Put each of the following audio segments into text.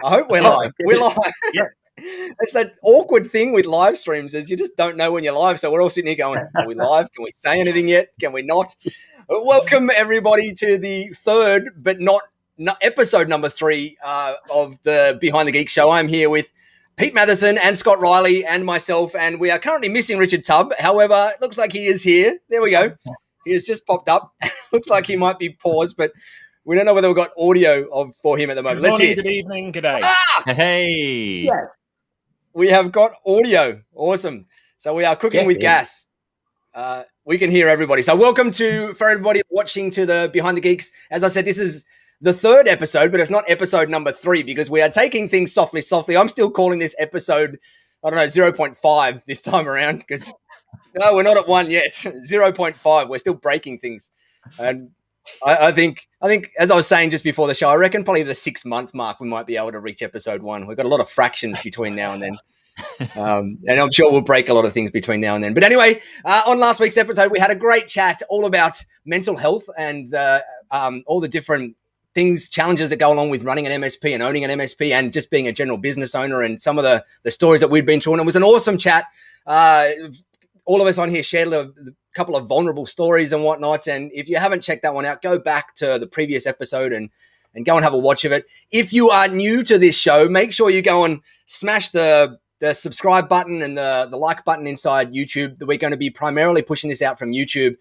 I hope we're live. We're live. Yeah. It's that awkward thing with live streams is you just don't know when you're live. So we're all sitting here going, are we live? Can we say anything yet? Can we not? Welcome, everybody, to the third, but not episode number 3 of the Behind the Geeks show. I'm here with Pete Matheson and Scott Riley and myself, and we are currently missing Richard Tubb. However, it looks like he is here. There we go. He has just popped up. Looks like he might be paused, but we don't know whether we've got audio for him at the moment. Good morning, good evening, good day. Hey. Yes. We have got audio. Awesome. So we are cooking with gas. We can hear everybody. So welcome for everybody watching to the Behind the Geeks. As I said, this is the third episode, but it's not episode number 3 because we are taking things softly. I'm still calling this episode, 0.5 this time around because no, we're not at 1 yet. 0.5. We're still breaking things. And I think, as I was saying just before the show, I reckon probably the 6-month mark we might be able to reach episode 1. We've got a lot of fractions between now and then. And I'm sure we'll break a lot of things between now and then. But anyway, on last week's episode, we had a great chat all about mental health and all the different things, challenges that go along with running an MSP and owning an MSP and just being a general business owner and some of the stories that we'd been through. And it was an awesome chat. All of us on here shared a couple of vulnerable stories and whatnot. And if you haven't checked that one out, go back to the previous episode and go and have a watch of it. If you are new to this show, make sure you go and smash the subscribe button and the like button inside YouTube. We're going to be primarily pushing this out from YouTube.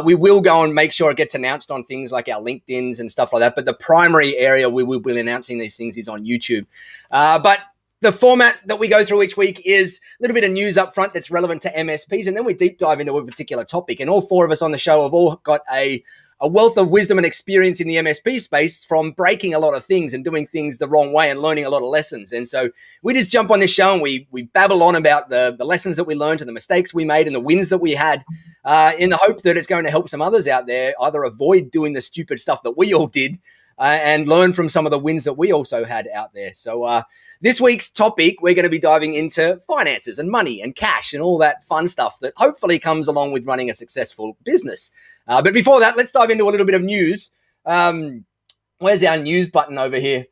We will go and make sure it gets announced on things like our LinkedIns and stuff like that. But the primary area we will be announcing these things is on YouTube. But the format that we go through each week is a little bit of news up front that's relevant to MSPs, and then we deep dive into a particular topic. And all 4 of us on the show have all got a wealth of wisdom and experience in the MSP space from breaking a lot of things and doing things the wrong way and learning a lot of lessons. And so we just jump on this show and we babble on about the lessons that we learned and the mistakes we made and the wins that we had in the hope that it's going to help some others out there either avoid doing the stupid stuff that we all did and learn from some of the wins that we also had out there. So this week's topic, we're going to be diving into finances and money and cash and all that fun stuff that hopefully comes along with running a successful business. But before that, let's dive into a little bit of news. Where's our news button over here?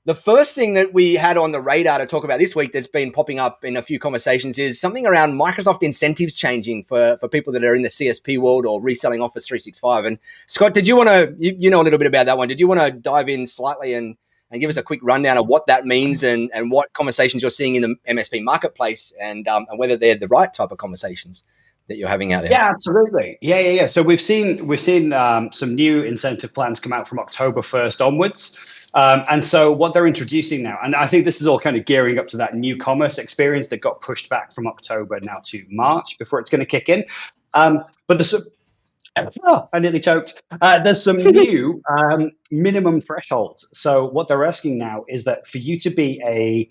The first thing that we had on the radar to talk about this week that's been popping up in a few conversations is something around Microsoft incentives changing for people that are in the CSP world or reselling Office 365. And Scott, did you want to, you know a little bit about that one. Did you want to dive in slightly and give us a quick rundown of what that means and what conversations you're seeing in the MSP marketplace and whether they're the right type of conversations that you're having out there? Yeah, absolutely. Yeah. So we've seen some new incentive plans come out from October 1st onwards. And so what they're introducing now, and I think this is all kind of gearing up to that new commerce experience that got pushed back from October now to March before it's going to kick in. But I nearly choked. There's some new minimum thresholds. So what they're asking now is that for you to be in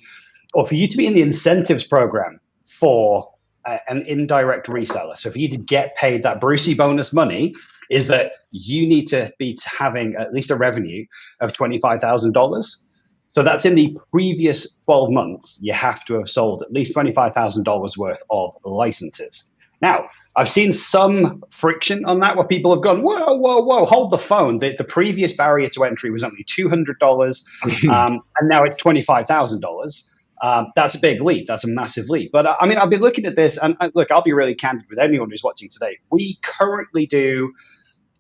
the incentives program for an indirect reseller, so for you to get paid that Brucey bonus money, is that you need to be having at least a revenue of $25,000. So that's in the previous 12 months, you have to have sold at least $25,000 worth of licenses. Now, I've seen some friction on that where people have gone, whoa, hold the phone. The previous barrier to entry was only $200, and now it's $25,000. That's a big leap. That's a massive leap. But I've been looking at this, and look, I'll be really candid with anyone who's watching today. We currently do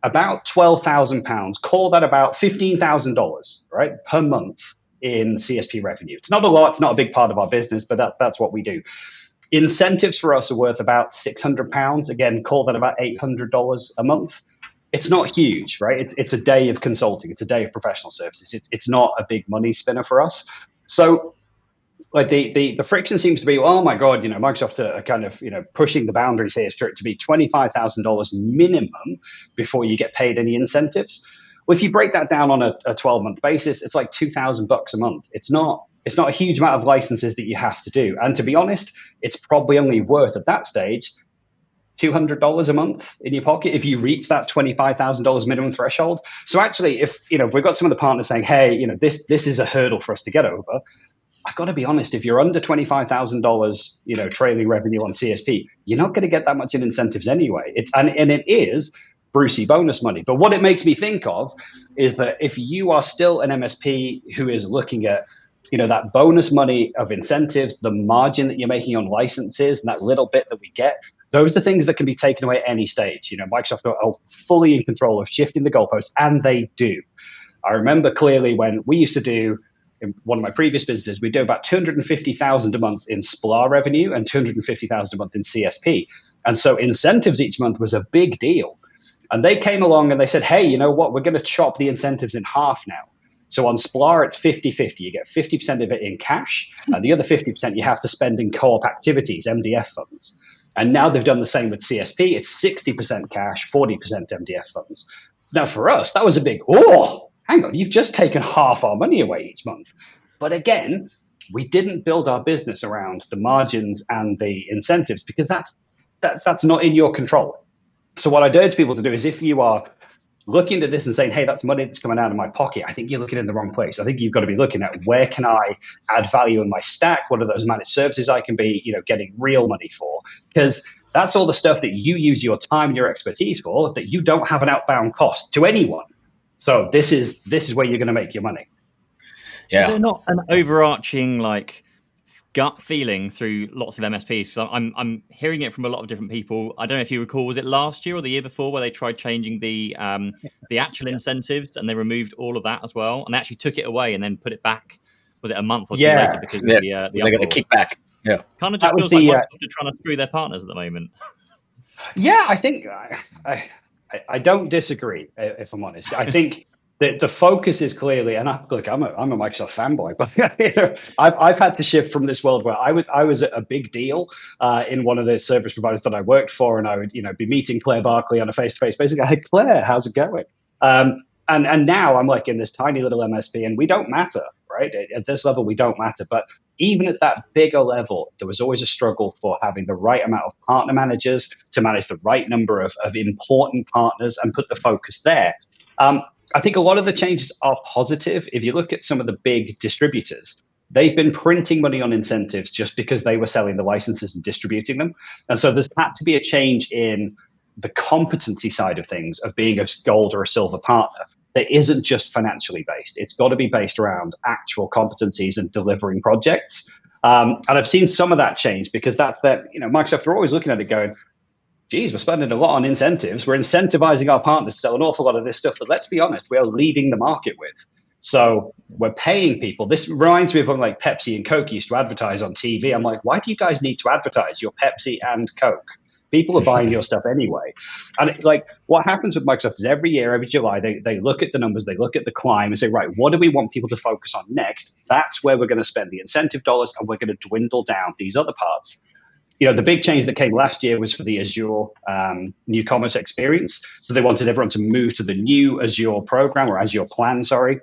about £12,000, call that about $15,000, right, per month in CSP revenue. It's not a lot. It's not a big part of our business, but that's what we do. Incentives for us are worth about £600. Again, call that about $800 a month. It's not huge, right? It's a day of consulting. It's a day of professional services. It's not a big money spinner for us. So like the friction seems to be, oh my God, Microsoft are kind of, pushing the boundaries here for it to be $25,000 minimum before you get paid any incentives. Well, if you break that down on a 12-month basis, it's like $2,000 a month. It's not a huge amount of licenses that you have to do. And to be honest, it's probably only worth at that stage $200 a month in your pocket if you reach that $25,000 minimum threshold. So actually, if we've got some of the partners saying, hey, this is a hurdle for us to get over, I've got to be honest, if you're under $25,000, trailing revenue on CSP, you're not going to get that much in incentives anyway. And it is Brucey bonus money. But what it makes me think of is that if you are still an MSP who is looking at that bonus money of incentives, the margin that you're making on licenses, and that little bit that we get, those are things that can be taken away at any stage. Microsoft are fully in control of shifting the goalposts, and they do. I remember clearly when we used to do, in one of my previous businesses, we do about 250,000 a month in SPLA revenue and 250,000 a month in CSP. And so incentives each month was a big deal. And they came along and they said, hey, you know what? We're going to chop the incentives in half now. So on SPLA, it's 50-50. You get 50% of it in cash, and the other 50% you have to spend in co-op activities, MDF funds. And now they've done the same with CSP. It's 60% cash, 40% MDF funds. Now for us, that was a big, hang on, you've just taken half our money away each month. But again, we didn't build our business around the margins and the incentives because that's not in your control. So what I urge people to do is, if you are looking at this and saying, hey, that's money that's coming out of my pocket, I think you're looking in the wrong place. I think you've got to be looking at, where can I add value in my stack? What are those managed services I can be, getting real money for? Because that's all the stuff that you use your time and your expertise for, that you don't have an outbound cost to anyone. So this is where you're going to make your money. Yeah. Is there not an overarching gut feeling through lots of MSPs? So I'm hearing it from a lot of different people. I don't know if you recall, was it last year or the year before, where they tried changing the actual incentives, and they removed all of that as well, and they actually took it away and then put it back. Was it a month or two later because of the they got the kickback? Yeah, kind of just feels like Microsoft are trying to screw their partners at the moment. Yeah, I think I don't disagree, if I'm honest. I think the focus is clearly, and I'm a Microsoft fanboy, but I've had to shift from this world where I was a big deal in one of the service providers that I worked for, and I would be meeting Claire Barkley on a face-to-face basis. Hey Claire, how's it going? And now I'm in this tiny little MSP, and we don't matter, right? At this level, we don't matter. But even at that bigger level, there was always a struggle for having the right amount of partner managers to manage the right number of important partners and put the focus there. I think a lot of the changes are positive. If you look at some of the big distributors, they've been printing money on incentives just because they were selling the licenses and distributing them. And so there's had to be a change in the competency side of things, of being a gold or a silver partner, that isn't just financially based. It's got to be based around actual competencies and delivering projects. And I've seen some of that change, because Microsoft are always looking at it going, geez, we're spending a lot on incentives. We're incentivizing our partners to sell an awful lot of this stuff that, let's be honest, we are leading the market with. So we're paying people. This reminds me of when Pepsi and Coke used to advertise on TV. I'm like, why do you guys need to advertise? You're Pepsi and Coke. People are buying your stuff anyway. And it's what happens with Microsoft is every year, every July, they look at the numbers, they look at the climb and say, right, what do we want people to focus on next? That's where we're going to spend the incentive dollars, and we're going to dwindle down these other parts. The big change that came last year was for the Azure new commerce experience. So they wanted everyone to move to the new Azure program, or Azure plan, sorry.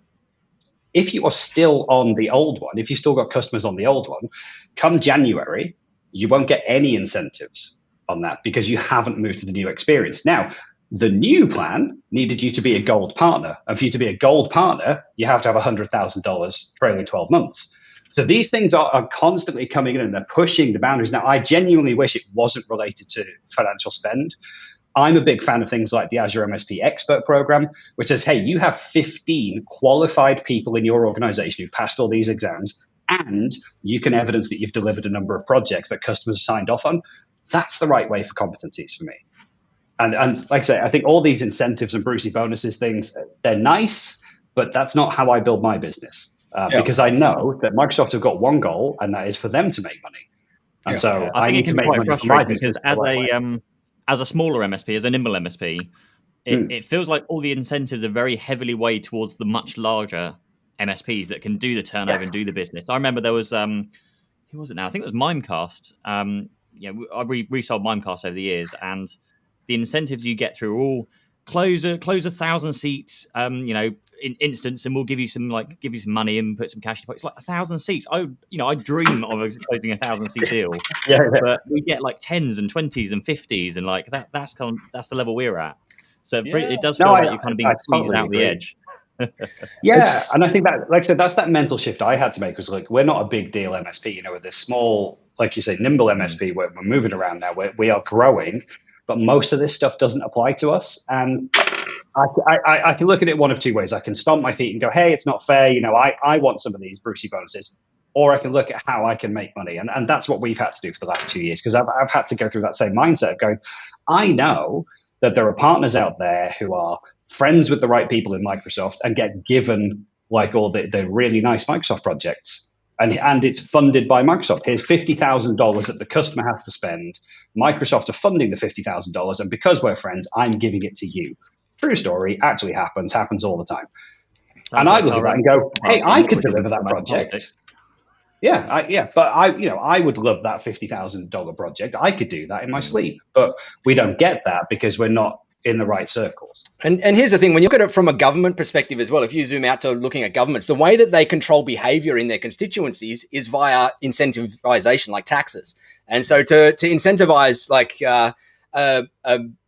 If you are still on the old one, if you've still got customers on the old one, come January, you won't get any incentives on that because you haven't moved to the new experience. Now, the new plan needed you to be a gold partner. And for you to be a gold partner, you have to have $100,000 trailing 12 months. So these things are constantly coming in, and they're pushing the boundaries. Now, I genuinely wish it wasn't related to financial spend. I'm a big fan of things like the Azure MSP Expert Program, which says, hey, you have 15 qualified people in your organization who passed all these exams, and you can evidence that you've delivered a number of projects that customers signed off on. That's the right way for competencies for me. And like I say, I think all these incentives and Brucey bonuses things, they're nice, but that's not how I build my business. Because I know that Microsoft have got one goal, and that is for them to make money. And so I need to make money for my business. Because as a smaller MSP, as a nimble MSP, it feels like all the incentives are very heavily weighed towards the much larger MSPs that can do the turnover and do the business. I remember there was who was it now? I think it was Mimecast. I resold Mimecast over the years, and the incentives you get through are all close 1,000 seats. In instance, and we'll give you some money and put some cash in your pocket. It's like 1,000 seats. I dream of closing 1,000 seat deal. But we get 10s and 20s and 50s, and that's the level we're at. So it does feel like you're kind of being squeezed out the edge. And I think that, like I said, that's that mental shift I had to make. Was we're not a big deal MSP. We're this small, like you say, nimble MSP. We're moving around now. We are growing. but most of this stuff doesn't apply to us. And I can look at it one of two ways. I can stomp my feet and go, hey, it's not fair. I want some of these Brucey bonuses. Or I can look at how I can make money. And that's what we've had to do for the last 2 years, because I've had to go through that same mindset of going, I know that there are partners out there who are friends with the right people in Microsoft and get given like all the really nice Microsoft projects. And it's funded by Microsoft. Here's $50,000 that the customer has to spend. Microsoft are funding the $50,000. And because we're friends, I'm giving it to you. True story, actually happens all the time. And I look at that and go, hey, I could deliver that project. Yeah, but I would love that $50,000 project. I could do that in my sleep, but we don't get that because we're not in the right circles. And here's the thing, when you look at it from a government perspective as well, if you zoom out to looking at governments, the way that they control behavior in their constituencies is via incentivization, like taxes. And so to incentivize like a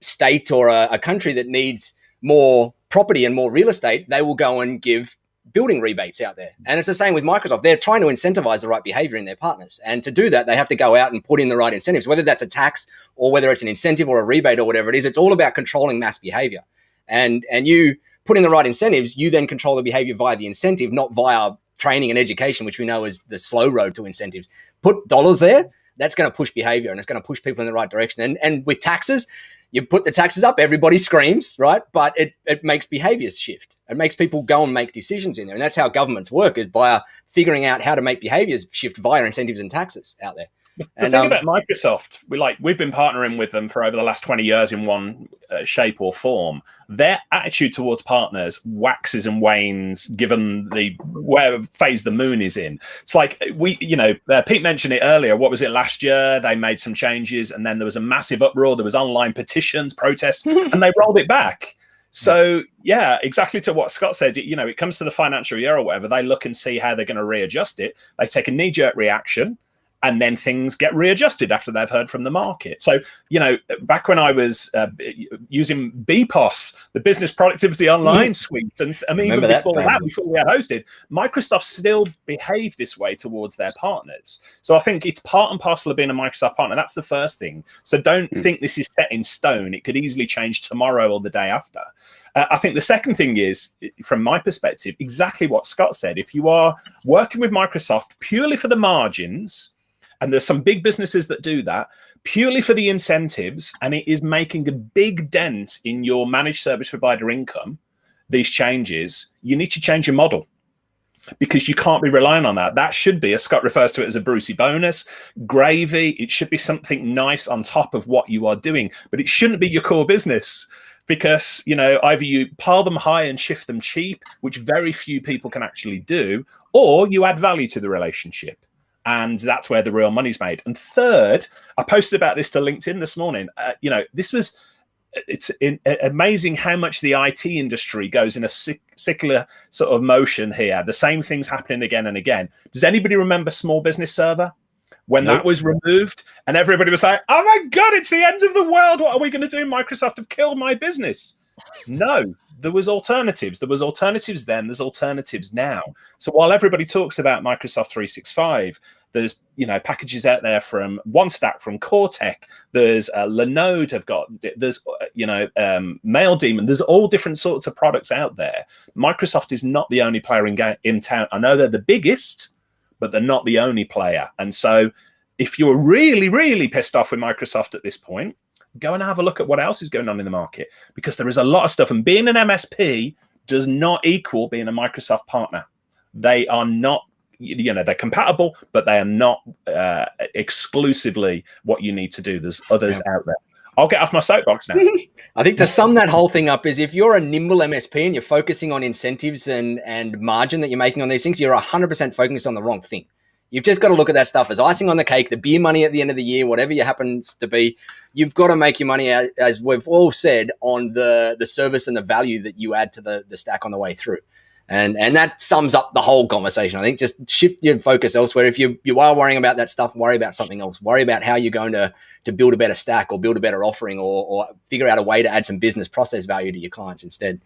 state or a country that needs more property and more real estate, they will go and give building rebates out there. And it's the same with Microsoft. They're trying to incentivize the right behavior in their partners. And to do that, they have to go out and put in the right incentives, whether that's a tax or whether it's an incentive or a rebate or whatever it is. It's all about controlling mass behavior. And you put in the right incentives, you then control the behavior via the incentive, not via training and education, which we know is the slow road to incentives. Put dollars there, that's going to push behavior and it's going to push people in the right direction. And with taxes, you put the taxes up, everybody screams, right? But it makes behaviors shift. It makes people go and make decisions in there. And that's how governments work, is by figuring out how to make behaviors shift via incentives and taxes out there. The thing about Microsoft, we've been partnering with them for over the last 20 years in one shape or form. Their attitude towards partners waxes and wanes given where phase the moon is in. It's like Pete mentioned it earlier. What was it last year? They made some changes and then there was a massive uproar. There was online petitions, protests, and they rolled it back. So yeah, exactly to what Scott said, it comes to the financial year or whatever, they look and see how they're going to readjust it. They take a knee-jerk reaction, and then things get readjusted after they've heard from the market. So, back when I was using BPOS, the Business Productivity Online Suite, and even before we had hosted, Microsoft still behaved this way towards their partners. So I think it's part and parcel of being a Microsoft partner. That's the first thing. So don't think this is set in stone. It could easily change tomorrow or the day after. I think the second thing is, from my perspective, exactly what Scott said. If you are working with Microsoft purely for the margins, and there's some big businesses that do that purely for the incentives, and it is making a big dent in your managed service provider income, these changes, you need to change your model, because you can't be relying on that. That should be, as Scott refers to it, as a Brucey bonus, gravy. It should be something nice on top of what you are doing, but it shouldn't be your core business. Because, either you pile them high and shift them cheap, which very few people can actually do, or you add value to the relationship. And that's where the real money's made. And third, I posted about this to LinkedIn this morning. It's amazing how much the IT industry goes in a cyclical sort of motion here. The same thing's happening again and again. Does anybody remember Small Business Server? When that was removed and everybody was like, oh my God, it's the end of the world. What are we going to do? Microsoft have killed my business. No, there was alternatives. There was alternatives then. There's alternatives now. So while everybody talks about Microsoft 365, there's packages out there from OneStack, from CoreTech. There's Linode have got. There's MailDemon. There's all different sorts of products out there. Microsoft is not the only player in town. I know they're the biggest, but they're not the only player. And so if you're really, really pissed off with Microsoft at this point, go and have a look at what else is going on in the market, because there is a lot of stuff. And being an MSP does not equal being a Microsoft partner. They are not, they're compatible, but they are not exclusively what you need to do. There's others out there. I'll get off my soapbox now. I think to sum that whole thing up is, if you're a nimble MSP and you're focusing on incentives and margin that you're making on these things, you're 100% focused on the wrong thing. You've just got to look at that stuff as icing on the cake, the beer money at the end of the year, whatever you happens to be. You've got to make your money, as we've all said, on the service and the value that you add to the stack on the way through. And that sums up the whole conversation. I think just shift your focus elsewhere. If you are worrying about that stuff, worry about something else. Worry about how you're going to build a better stack or build a better offering or figure out a way to add some business process value to your clients instead.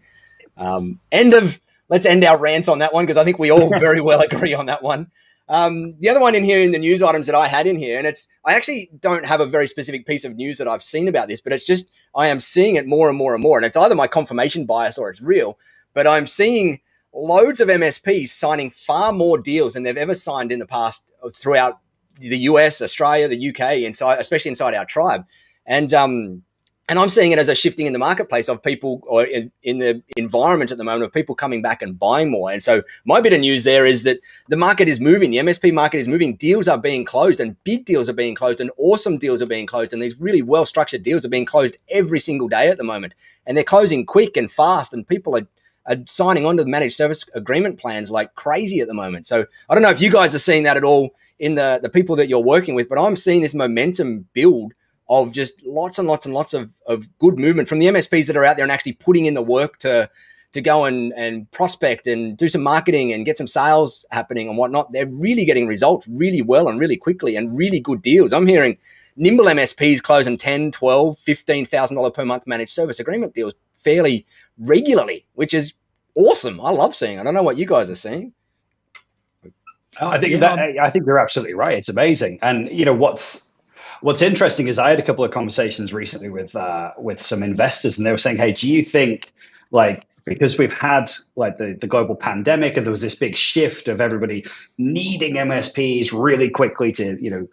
Let's end our rant on that one, because I think we all very well agree on that one. The other one in here in the news items that I had in here, and I actually don't have a very specific piece of news that I've seen about this, but it's just I am seeing it more and more and more, and it's either my confirmation bias or it's real. But I'm seeing loads of MSPs signing far more deals than they've ever signed in the past throughout the US, Australia, the UK, especially inside our tribe, and I'm seeing it as a shifting in the marketplace of people, or in the environment at the moment, of people coming back and buying more. And so my bit of news there is that the market is moving. The MSP market is moving. Deals are being closed, and big deals are being closed, and awesome deals are being closed. And these really well-structured deals are being closed every single day at the moment. And they're closing quick and fast, and people are signing on to the managed service agreement plans like crazy at the moment. So I don't know if you guys are seeing that at all in the people that you're working with, but I'm seeing this momentum build of just lots and lots and lots of good movement from the MSPs that are out there and actually putting in the work to go and prospect and do some marketing and get some sales happening and whatnot. They're really getting results really well and really quickly and really good deals. I'm hearing nimble MSPs closing $10,000, $12,000, $15,000 per month managed service agreement deals fairly regularly, which is awesome. I love seeing it. I don't know what you guys are seeing. I think you're absolutely right. It's amazing. And what's interesting is I had a couple of conversations recently with some investors, and they were saying, hey, do you think, like, because we've had like the global pandemic and there was this big shift of everybody needing MSPs really quickly to,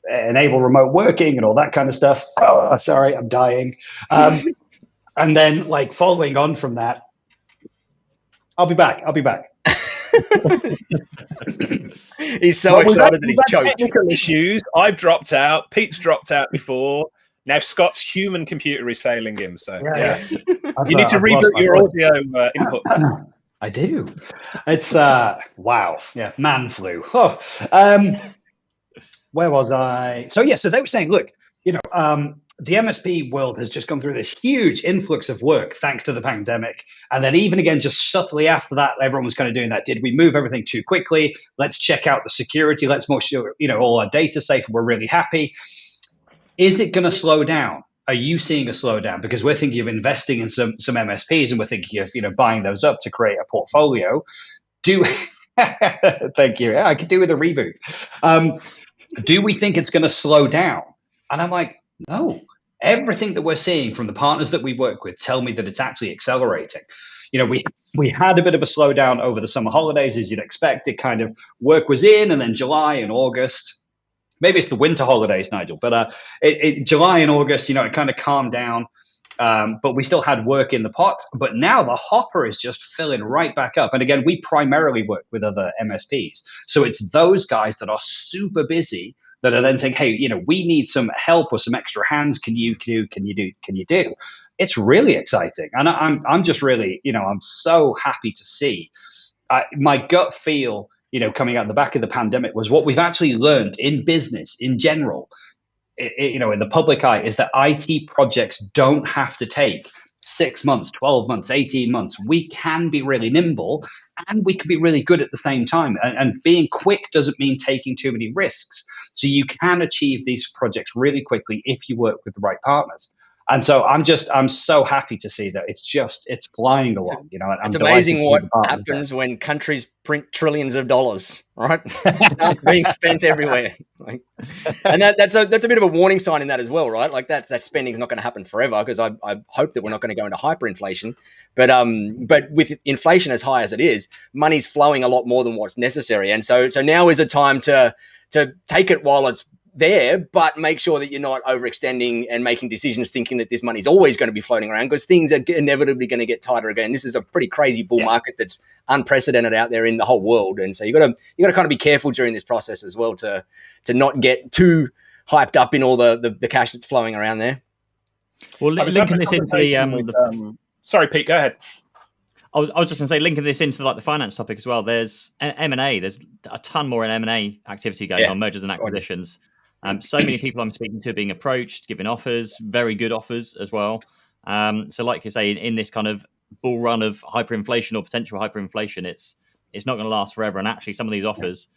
enable remote working and all that kind of stuff. Oh, sorry, I'm dying. And then like following on from that, I'll be back. He's so excited that he's choked. Technical issues. I've dropped out. Pete's dropped out before. Now Scott's human computer is failing him. So yeah. You need to reboot your audio input. I do. It's wow. Yeah, man flu. Oh. Where was I? So they were saying, look, the MSP world has just gone through this huge influx of work thanks to the pandemic. And then even again, just subtly after that, everyone was kind of doing that. Did we move everything too quickly? Let's check out the security. Let's make sure, all our data's safe and we're really happy. Is it going to slow down? Are you seeing a slowdown? Because we're thinking of investing in some MSPs, and we're thinking of, buying those up to create a portfolio. Thank you. I could do with a reboot. Do we think it's going to slow down? And I'm like, no, everything that we're seeing from the partners that we work with tell me that it's actually accelerating. We had a bit of a slowdown over the summer holidays, as you'd expect. It kind of work was in, and then July and August, maybe it's the winter holidays, Nigel, but July and August, it kind of calmed down. But we still had work in the pot. But now the hopper is just filling right back up. And again, we primarily work with other MSPs. So it's those guys that are super busy that are then saying, hey, we need some help or some extra hands. Can you do? It's really exciting. And I'm just really, I'm so happy to see. My gut feel, coming out the back of the pandemic was what we've actually learned in business in general, in the public eye, is that IT projects don't have to take 6 months, 12 months, 18 months. We can be really nimble and we can be really good at the same time. And being quick doesn't mean taking too many risks. So you can achieve these projects really quickly if you work with the right partners. And so I'm so happy to see that it's flying along. It's amazing what happens when countries print trillions of dollars, right? It starts being spent everywhere. And that's a bit of a warning sign in that as well, right? Like that spending is not going to happen forever, because I hope that we're not going to go into hyperinflation. But with inflation as high as it is, money's flowing a lot more than what's necessary. And so now is a time to take it while it's there, but make sure that you're not overextending and making decisions thinking that this money's always going to be floating around, because things are inevitably going to get tighter again. This is a pretty crazy bull market that's unprecedented out there in the whole world. And so you got to kind of be careful during this process as well to not get too hyped up in all the cash that's flowing around there. Well, linking this into the sorry, Pete, go ahead. I was just going to say, linking this into the finance topic as well. There's M&A. There's a ton more in M&A activity going on, mergers and acquisitions. So many people I'm speaking to are being approached, giving offers, very good offers as well. So like you say, in this kind of bull run of hyperinflation or potential hyperinflation, it's not going to last forever. And actually, some of these offers,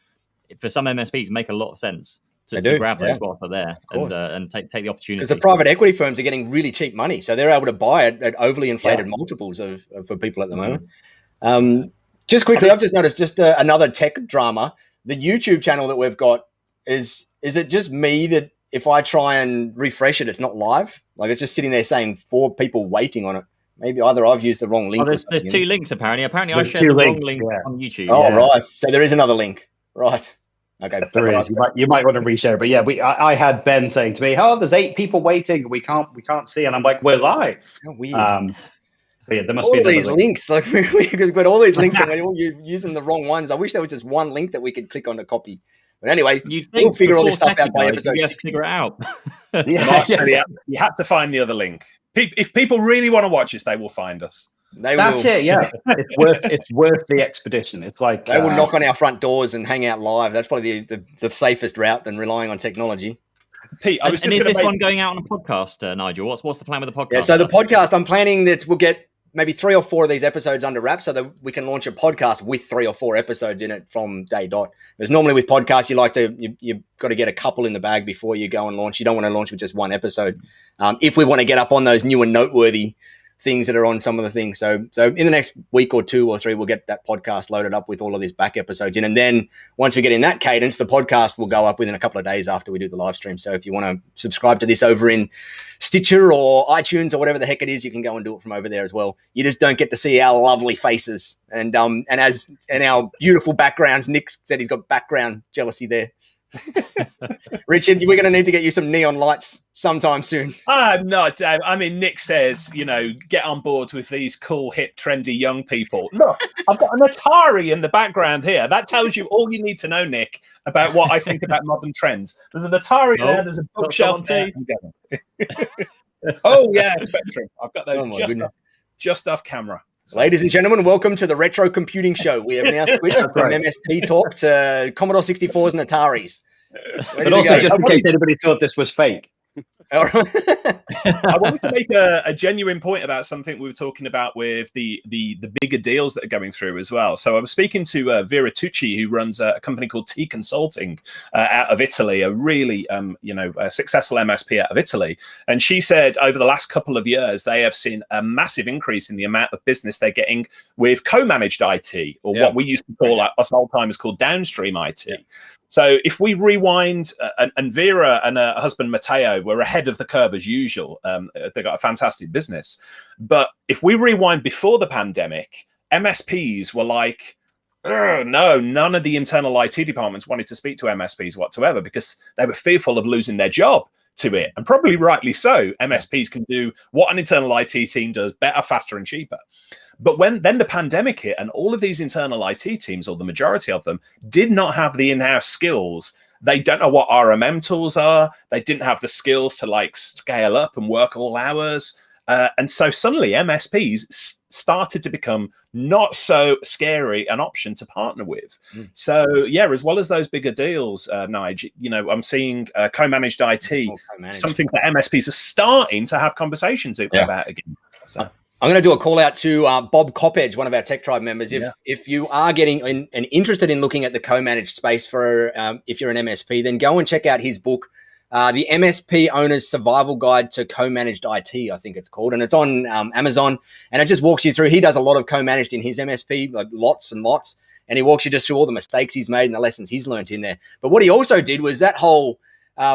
for some MSPs, make a lot of sense to grab those while they're there and take the opportunity. Because the private equity firms are getting really cheap money, so they're able to buy it at overly inflated multiples for people at the moment. Just quickly, I've just noticed another tech drama the YouTube channel that we've got is it just me that if I try and refresh it, it's not live? Like it's just sitting there saying 4 people waiting on it. Maybe either I've used the wrong link. There's 2 links apparently. Apparently, There's I shared the wrong links, link yeah. on YouTube. Oh, right. So there is another link. Right. Okay. There is. You might want to reshare it. But yeah, I had Ben saying to me, "Oh, there's 8 people waiting. We can't see." And I'm like, "We're live." How weird. So yeah, there must all be these link. links. Like we've got all these links, and we're all using the wrong ones. I wish there was just one link that we could click on to copy. But anyway, we'll figure all this stuff out by episode 6. Figure it out. You have to find the other link. If people really want to watch us, they will find us. That's it. Yeah, it's worth the expedition. It's like they will knock on our front doors and hang out live. That's probably the safest route than relying on technology. Pete, is this one going out on a podcast, Nigel? What's the plan with the podcast? Yeah, so the podcast, I'm planning that we'll get maybe 3 or 4 of these episodes under wraps so that we can launch a podcast with 3 or 4 episodes in it from day dot. Because normally with podcasts, you've got to get a couple in the bag before you go and launch. You don't want to launch with just 1 episode. If we want to get up on those new and noteworthy things that are on some of the things. So in the next week or 2 or 3, we'll get that podcast loaded up with all of these back episodes in. And then once we get in that cadence, the podcast will go up within a couple of days after we do the live stream. So if you want to subscribe to this over in Stitcher or iTunes or whatever the heck it is, you can go and do it from over there as well. You just don't get to see our lovely faces. And our beautiful backgrounds. Nick said he's got background jealousy there. Richard, we're going to need to get you some neon lights sometime soon. I'm not. I mean, Nick says, get on board with these cool, hip, trendy young people. Look, I've got an Atari in the background here. That tells you all you need to know, Nick, about what I think about modern trends. There's an Atari there. There's a bookshelf there. Oh, yeah, Spectrum. I've got those just off camera. So. Ladies and gentlemen, welcome to the Retro Computing Show. We have now switched from MSP talk to Commodore 64s and Ataris. But also, just in case anybody thought this was fake. I wanted to make a genuine point about something we were talking about with the bigger deals that are going through as well. So I was speaking to Vera Tucci, who runs a company called T Consulting out of Italy, a really a successful MSP out of Italy. And she said over the last couple of years, they have seen a massive increase in the amount of business they're getting with co-managed IT, or what we used to call, us old timers called downstream IT. Yeah. So if we rewind, and Vera and her husband Matteo were ahead of the curve as usual. They got a fantastic business. But if we rewind before the pandemic, MSPs were like, no, none of the internal IT departments wanted to speak to MSPs whatsoever because they were fearful of losing their job to it. And probably rightly so. MSPs can do what an internal IT team does better, faster, and cheaper. But then the pandemic hit and all of these internal IT teams, or the majority of them, did not have the in-house skills. They don't know what RMM tools are. They didn't have the skills to scale up and work all hours. And so suddenly MSPs started to become not so scary an option to partner with. So yeah, as well as those bigger deals, Nigel, I'm seeing co-managed IT, something that MSPs are starting to have conversations about again. So. I'm going to do a call out to Bob Coppedge, one of our Tech Tribe members. If you are getting and interested in looking at the co-managed space for if you're an MSP, then go and check out his book, The MSP Owner's Survival Guide to Co-Managed IT, I think it's called. And it's on Amazon. And it just walks you through. He does a lot of co-managed in his MSP, like lots and lots. And he walks you just through all the mistakes he's made and the lessons he's learned in there. But what he also did was that whole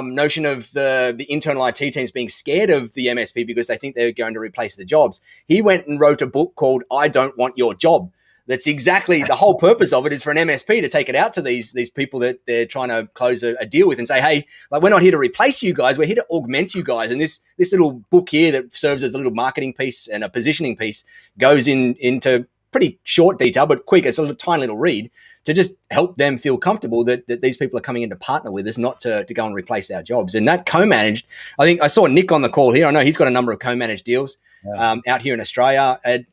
notion of the internal IT teams being scared of the MSP because they think they're going to replace the jobs. He went and wrote a book called I Don't Want Your Job. That's exactly the whole purpose of it, is for an MSP to take it out to these people that they're trying to close a deal with and say, hey, we're not here to replace you guys. We're here to augment you guys. And this little book here that serves as a little marketing piece and a positioning piece goes into pretty short detail, but quick. It's a tiny little read to just help them feel comfortable that these people are coming in to partner with us, not to go and replace our jobs. And that co-managed, I think I saw Nick on the call here. I know he's got a number of co-managed deals out here in Australia. And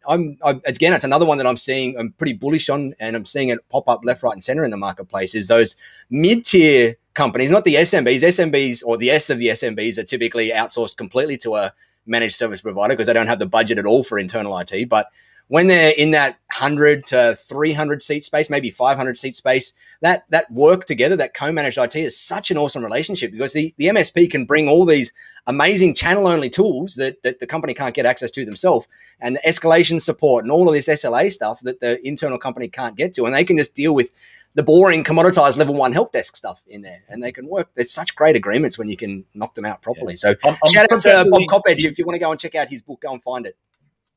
again, it's another one that I'm seeing, I'm pretty bullish on, and I'm seeing it pop up left, right, and center in the marketplace, is those mid-tier companies, not the SMBs. SMBs, or the S of the SMBs, are typically outsourced completely to a managed service provider because they don't have the budget at all for internal IT. But when they're in that 100 to 300 seat space, maybe 500 seat space, that work together, that co-managed IT, is such an awesome relationship because the MSP can bring all these amazing channel-only tools that the company can't get access to themselves, and the escalation support and all of this SLA stuff that the internal company can't get to. And they can just deal with the boring commoditized level 1 help desk stuff in there, and they can work. There's such great agreements when you can knock them out properly. So shout out to Bob Coppedge. If you want to go and check out his book, go and find it.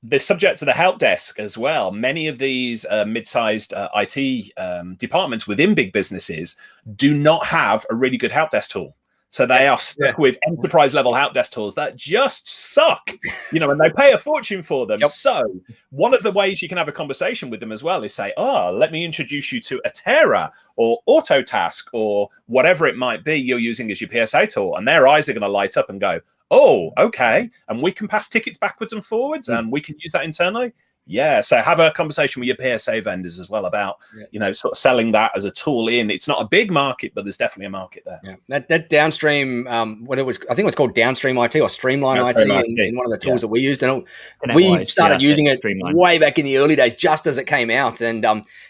The subject to the help desk as well. Many of these mid-sized IT departments within big businesses do not have a really good help desk tool. So they are stuck with enterprise level help desk tools that just suck, and they pay a fortune for them. So one of the ways you can have a conversation with them as well is say, let me introduce you to Atera or Autotask or whatever it might be you're using as your PSA tool. And their eyes are going to light up and go, oh, okay. And we can pass tickets backwards and forwards and we can use that internally. Yeah. So have a conversation with your PSA vendors as well about, sort of selling that as a tool in. It's not a big market, but there's definitely a market there. Yeah. That downstream, I think it was called downstream IT or streamline IT in one of the tools that we used. And we started using it way back in the early days, just as it came out. And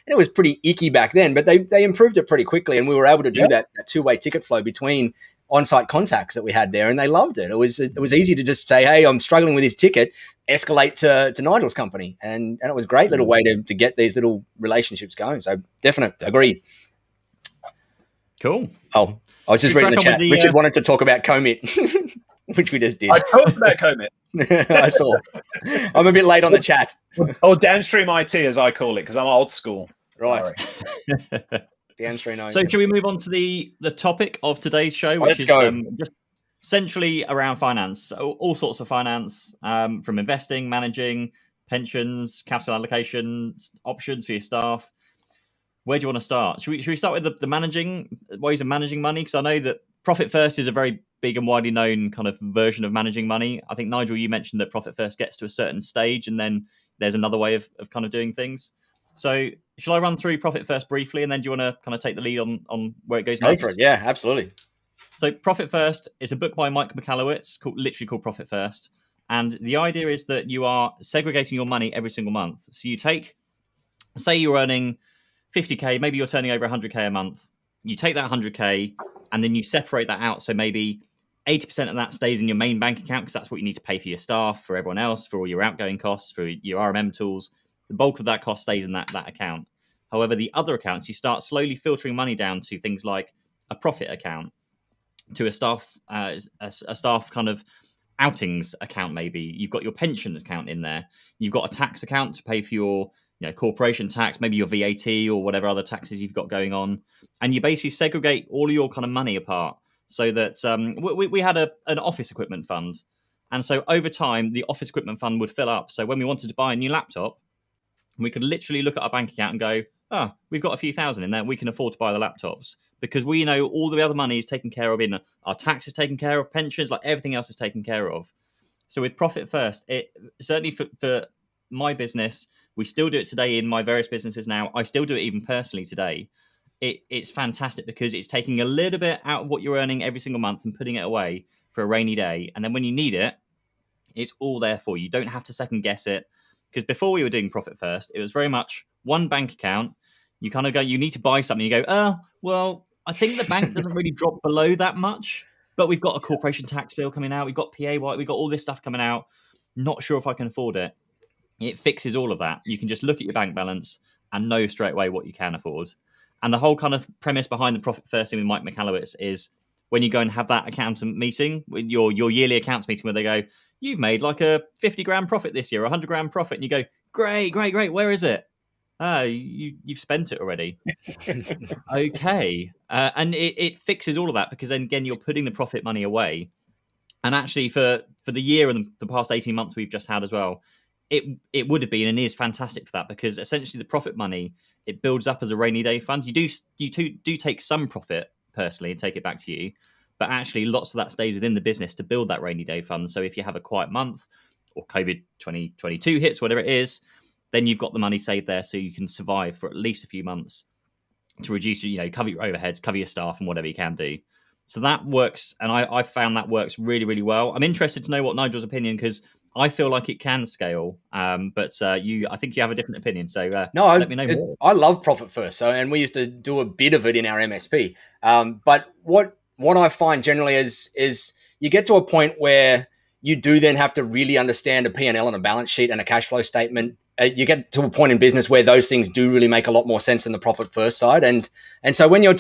it was pretty icky back then, but they improved it pretty quickly. And we were able to do that two-way ticket flow between on-site contacts that we had there, and they loved it. It was easy to just say, hey, I'm struggling with this ticket, escalate to Nigel's company. And it was a great little way to get these little relationships going. So definitely agree. Cool. Oh, I was just reading the chat. Richard wanted to talk about Commit, which we just did. I talked about Commit. I saw. I'm a bit late on the chat. Or downstream IT, as I call it, because I'm old school. Right. Downstream IT. So should we move on to the topic of today's show, which is just essentially around finance, all sorts of finance, from investing, managing, pensions, capital allocation, options for your staff. Where do you want to start? Should we start with the managing ways of managing money? Because I know that Profit First is a very big and widely known kind of version of managing money. I think, Nigel, you mentioned that Profit First gets to a certain stage and then there's another way of kind of doing things. So shall I run through Profit First briefly, and then do you want to kind of take the lead on where it goes next? Go for it. Yeah, absolutely. So Profit First is a book by Mike Michalowicz called Profit First. And the idea is that you are segregating your money every single month. So you take, say you're earning 50K, maybe you're turning over 100K a month. You take that 100K and then you separate that out. So maybe 80% of that stays in your main bank account because that's what you need to pay for your staff, for everyone else, for all your outgoing costs, for your RMM tools. The bulk of that cost stays in that account. However, the other accounts, you start slowly filtering money down to things like a profit account, to a staff kind of outings account. Maybe you've got your pensions account in there. You've got a tax account to pay for your corporation tax, maybe your VAT or whatever other taxes you've got going on. And you basically segregate all of your kind of money apart so that we had an office equipment fund. And so over time, the office equipment fund would fill up. So when we wanted to buy a new laptop, we could literally look at our bank account and go, we've got a few thousand in there. We can afford to buy the laptops because we know all the other money is taken care of in our tax is taken care of, pensions, like everything else is taken care of. So with Profit First, it certainly for my business, we still do it today in my various businesses now. I still do it even personally today. It's fantastic because it's taking a little bit out of what you're earning every single month and putting it away for a rainy day. And then when you need it, it's all there for you. You don't have to second guess it. Because before we were doing Profit First, it was very much one bank account. You kind of go, you need to buy something. You go, well, I think the bank doesn't really drop below that much, but we've got a corporation tax bill coming out. We've got PAY, we've got all this stuff coming out. Not sure if I can afford it. It fixes all of that. You can just look at your bank balance and know straight away what you can afford. And the whole kind of premise behind the Profit First thing with Mike Michalowicz is when you go and have that accountant meeting, with your yearly accounts meeting where they go, you've made like a 50 grand profit this year, 100 grand profit. And you go, great. Where is it? You've spent it already. Okay. And it fixes all of that because then again, you're putting the profit money away. And actually for the year and the past 18 months we've just had as well, it would have been and is fantastic for that because essentially the profit money, it builds up as a rainy day fund. You do take some profit personally and take it back to you. But actually, lots of that stays within the business to build that rainy day fund. So if you have a quiet month or COVID 2022 hits, whatever it is, then you've got the money saved there so you can survive for at least a few months to reduce, cover your overheads, cover your staff and whatever you can do. So that works. And I found that works really, really well. I'm interested to know what Nigel's opinion, because I feel like it can scale. But I think you have a different opinion. So let me know more. I love Profit First. And we used to do a bit of it in our MSP. But what I find generally is you get to a point where you do then have to really understand a P&L and a balance sheet and a cash flow statement you get to a point in business where those things do really make a lot more sense than the profit first side. And so when you're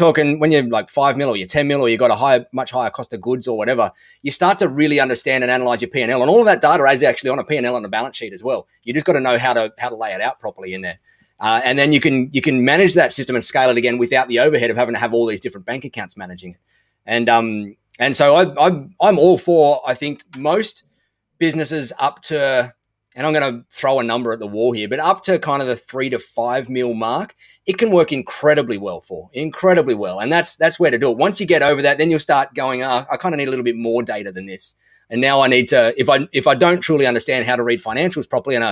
like 5 mil or you're 10 mil or you've got a much higher cost of goods or whatever, you start to really understand and analyze your P&L. And all of that data is actually on a P&L and a balance sheet as well. You just got to know how to lay it out properly in there. And then you can manage that system and scale it again without the overhead of having to have all these different bank accounts managing it. And so I'm all for, I think, most businesses up to, and I'm going to throw a number at the wall here, but up to kind of the 3 to 5 mil mark, it can work incredibly well. And that's where to do it. Once you get over that, then you'll start going, I kind of need a little bit more data than this. And now I need to, if I don't truly understand how to read financials properly and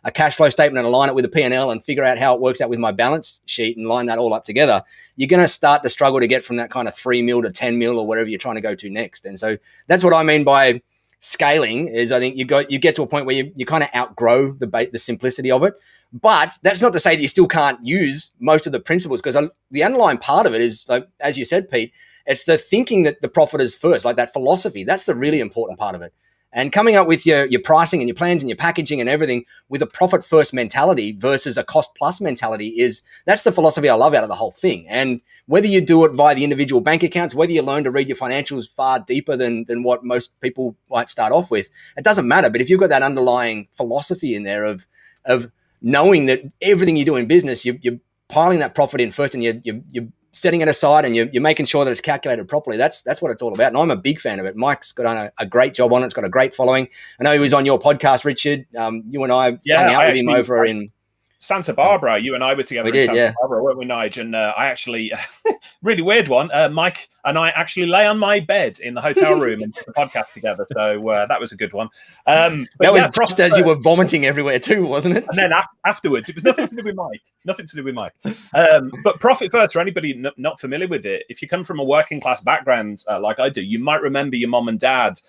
a cash flow statement and align it with a P&L and figure out how it works out with my balance sheet and line that all up together, you're going to start to struggle to get from that kind of 3 mil to 10 mil or whatever you're trying to go to next. And so that's what I mean by scaling is I think you get to a point where you kind of outgrow the simplicity of it. But that's not to say that you still can't use most of the principles, because the underlying part of it is, like, as you said, Pete, it's the thinking that the profit is first, like that philosophy. That's the really important part of it. And coming up with your pricing and your plans and your packaging and everything with a profit first mentality versus a cost plus mentality that's the philosophy I love out of the whole thing. And whether you do it via the individual bank accounts, whether you learn to read your financials far deeper than what most people might start off with, it doesn't matter. But if you've got that underlying philosophy in there of knowing that everything you do in business, you're piling that profit in first and you're setting it aside and you're making sure that it's calculated properly. That's what it's all about. And I'm a big fan of it. Mike's done a great job on it. It's got a great following. I know he was on your podcast, Richard. You and I hung out with him over in Santa Barbara. You and I were together in Santa Barbara, weren't we, Nigel? And I actually, really weird one, Mike and I actually lay on my bed in the hotel room and did the podcast together. So that was a good one. That was just as you were vomiting everywhere too, wasn't it? And then afterwards, it was nothing to do with Mike. But profit first, for anybody not familiar with it, if you come from a working class background like I do, you might remember your mom and dad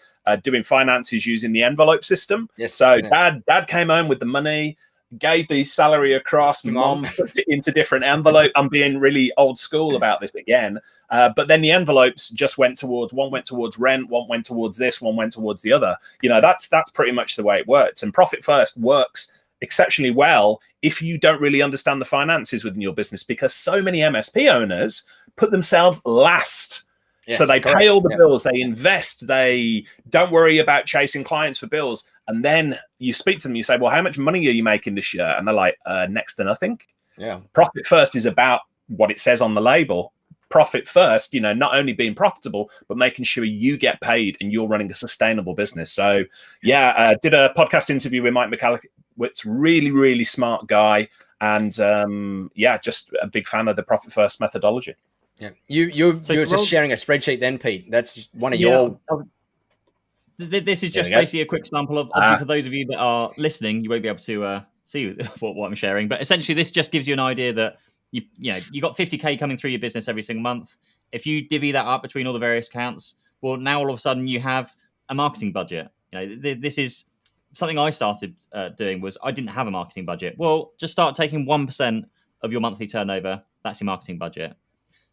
doing finances using the envelope system. Yes. So dad came home with the money, gave the salary across, mom put it into different envelope. I'm being really old school about this again. But then the envelopes just one went towards rent, one went towards this, one went towards the other. That's pretty much the way it works. And profit first works exceptionally well if you don't really understand the finances within your business, because so many MSP owners put themselves last. Yes, so they pay all the bills, they invest, they don't worry about chasing clients for bills. And then you speak to them, you say, well, how much money are you making this year? And they're like, next to nothing. Yeah. Profit first is about what it says on the label. Profit first, not only being profitable, but making sure you get paid and you're running a sustainable business. So did a podcast interview with Mike McCallowitz, really, really smart guy. And just a big fan of the profit first methodology. Yeah, you're just sharing a spreadsheet then, Pete. That's one of your... This is just basically a quick sample of, obviously, for those of you that are listening, you won't be able to see what I'm sharing. But essentially, this just gives you an idea that you got 50K coming through your business every single month. If you divvy that up between all the various accounts, well, now all of a sudden you have a marketing budget. This is something I started doing. Was I didn't have a marketing budget. Well, just start taking 1% of your monthly turnover. That's your marketing budget.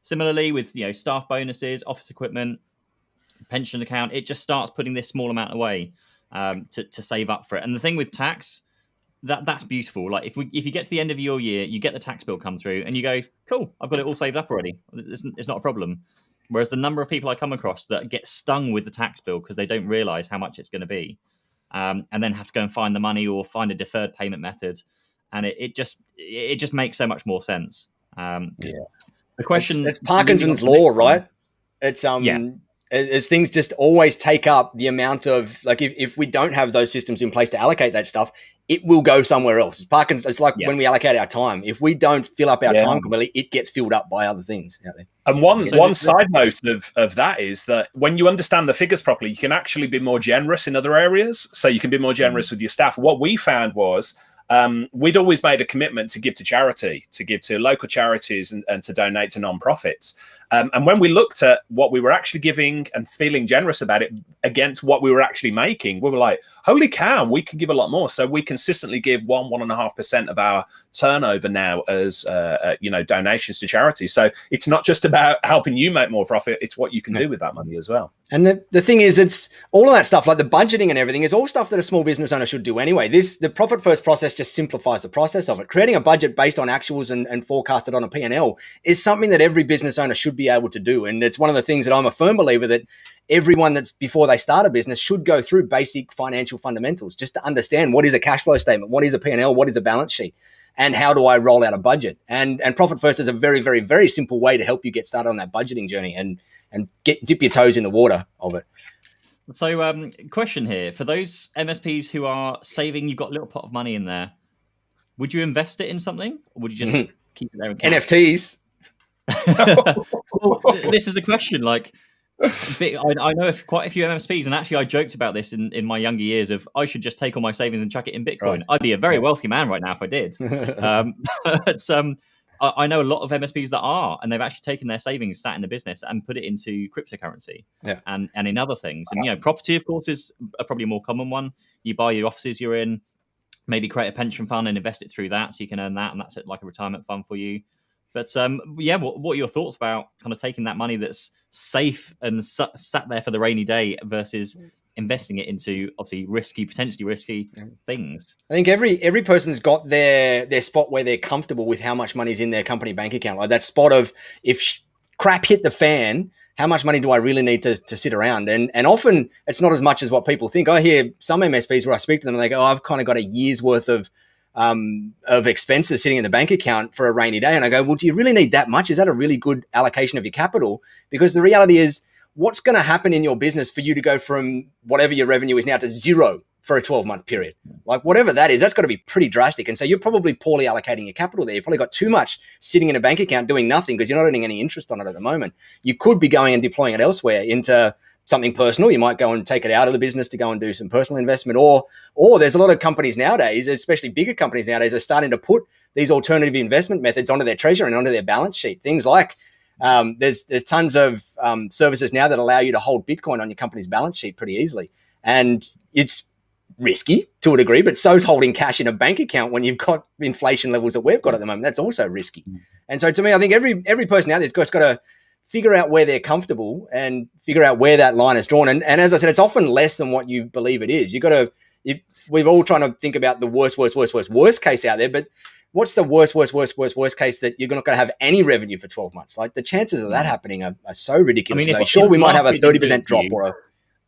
Similarly, with staff bonuses, office equipment, pension account, it just starts putting this small amount away to save up for it. And the thing with tax, that's beautiful. Like if you get to the end of your year, you get the tax bill come through, and you go, "Cool, I've got it all saved up already. It's not a problem." Whereas the number of people I come across that get stung with the tax bill because they don't realise how much it's going to be, and then have to go and find the money or find a deferred payment method, and it just makes so much more sense. The question, it's Parkinson's law, right? It's as things just always take up the amount of, like, if we don't have those systems in place to allocate that stuff, it will go somewhere else. It's like when we allocate our time. If we don't fill up our time completely, it gets filled up by other things out there. And one side note of that is that when you understand the figures properly, you can actually be more generous in other areas. So you can be more generous with your staff. What we found was we'd always made a commitment to give to charity, to give to local charities and to donate to non-profits. And when we looked at what we were actually giving and feeling generous about it against what we were actually making, we were like, holy cow, we can give a lot more. So we consistently give 1.5% of our turnover now as, donations to charity. So it's not just about helping you make more profit. It's what you can do with that money as well. And the thing is, it's all of that stuff, like the budgeting and everything, is all stuff that a small business owner should do anyway. The profit first process just simplifies the process of it. Creating a budget based on actuals and forecasted on a P&L is something that every business owner should be able to do. And it's one of the things that I'm a firm believer that everyone that's before they start a business should go through basic financial fundamentals just to understand what is a cash flow statement, what is a P&L, what is a balance sheet, and how do I roll out a budget. And Profit First is a very, very, very simple way to help you get started on that budgeting journey and dip your toes in the water of it. So, question here. For those MSPs who are saving, you've got a little pot of money in there. Would you invest it in something? Or would you just keep it there in cash? NFTs. Well, this is the question. Like, I know quite a few MSPs, and actually I joked about this in my younger years of I should just take all my savings and chuck it in Bitcoin. Right. I'd be a very wealthy man right now if I did. But I know a lot of MSPs that are, and they've actually taken their savings, sat in the business, and put it into cryptocurrency and in other things. And property, of course, is a probably more common one. You buy your offices you're in, maybe create a pension fund and invest it through that, so you can earn that, and that's like a retirement fund for you. But what are your thoughts about kind of taking that money that's safe and sat there for the rainy day versus investing it into obviously potentially risky things? I think every person's got their spot where they're comfortable with how much money's in their company bank account. Like that spot of if crap hit the fan, how much money do I really need to sit around? And often it's not as much as what people think. I hear some MSPs where I speak to them and they go, I've kind of got a year's worth of expenses sitting in the bank account for a rainy day. And I go, well, do you really need that much? Is that a really good allocation of your capital? Because the reality is, what's going to happen in your business for you to go from whatever your revenue is now to zero for a 12-month period? Like whatever that is, that's got to be pretty drastic. And so you're probably poorly allocating your capital there. You've probably got too much sitting in a bank account doing nothing because you're not earning any interest on it at the moment. You could be going and deploying it elsewhere into something personal. You might go and take it out of the business to go and do some personal investment, or there's a lot of companies nowadays, especially bigger companies nowadays, are starting to put these alternative investment methods onto their treasury and onto their balance sheet. Things like there's tons of services now that allow you to hold Bitcoin on your company's balance sheet pretty easily. And it's risky to a degree, but so's holding cash in a bank account when you've got inflation levels that we've got at the moment. That's also risky. And so to me, I think every person out there's got to figure out where they're comfortable and figure out where that line is drawn. And as I said, it's often less than what you believe it is. We've all trying to think about the worst case out there, but what's the worst case that you're not going to have any revenue for 12 months? Like the chances of that happening are so ridiculous. I mean, we might have a 30% drop or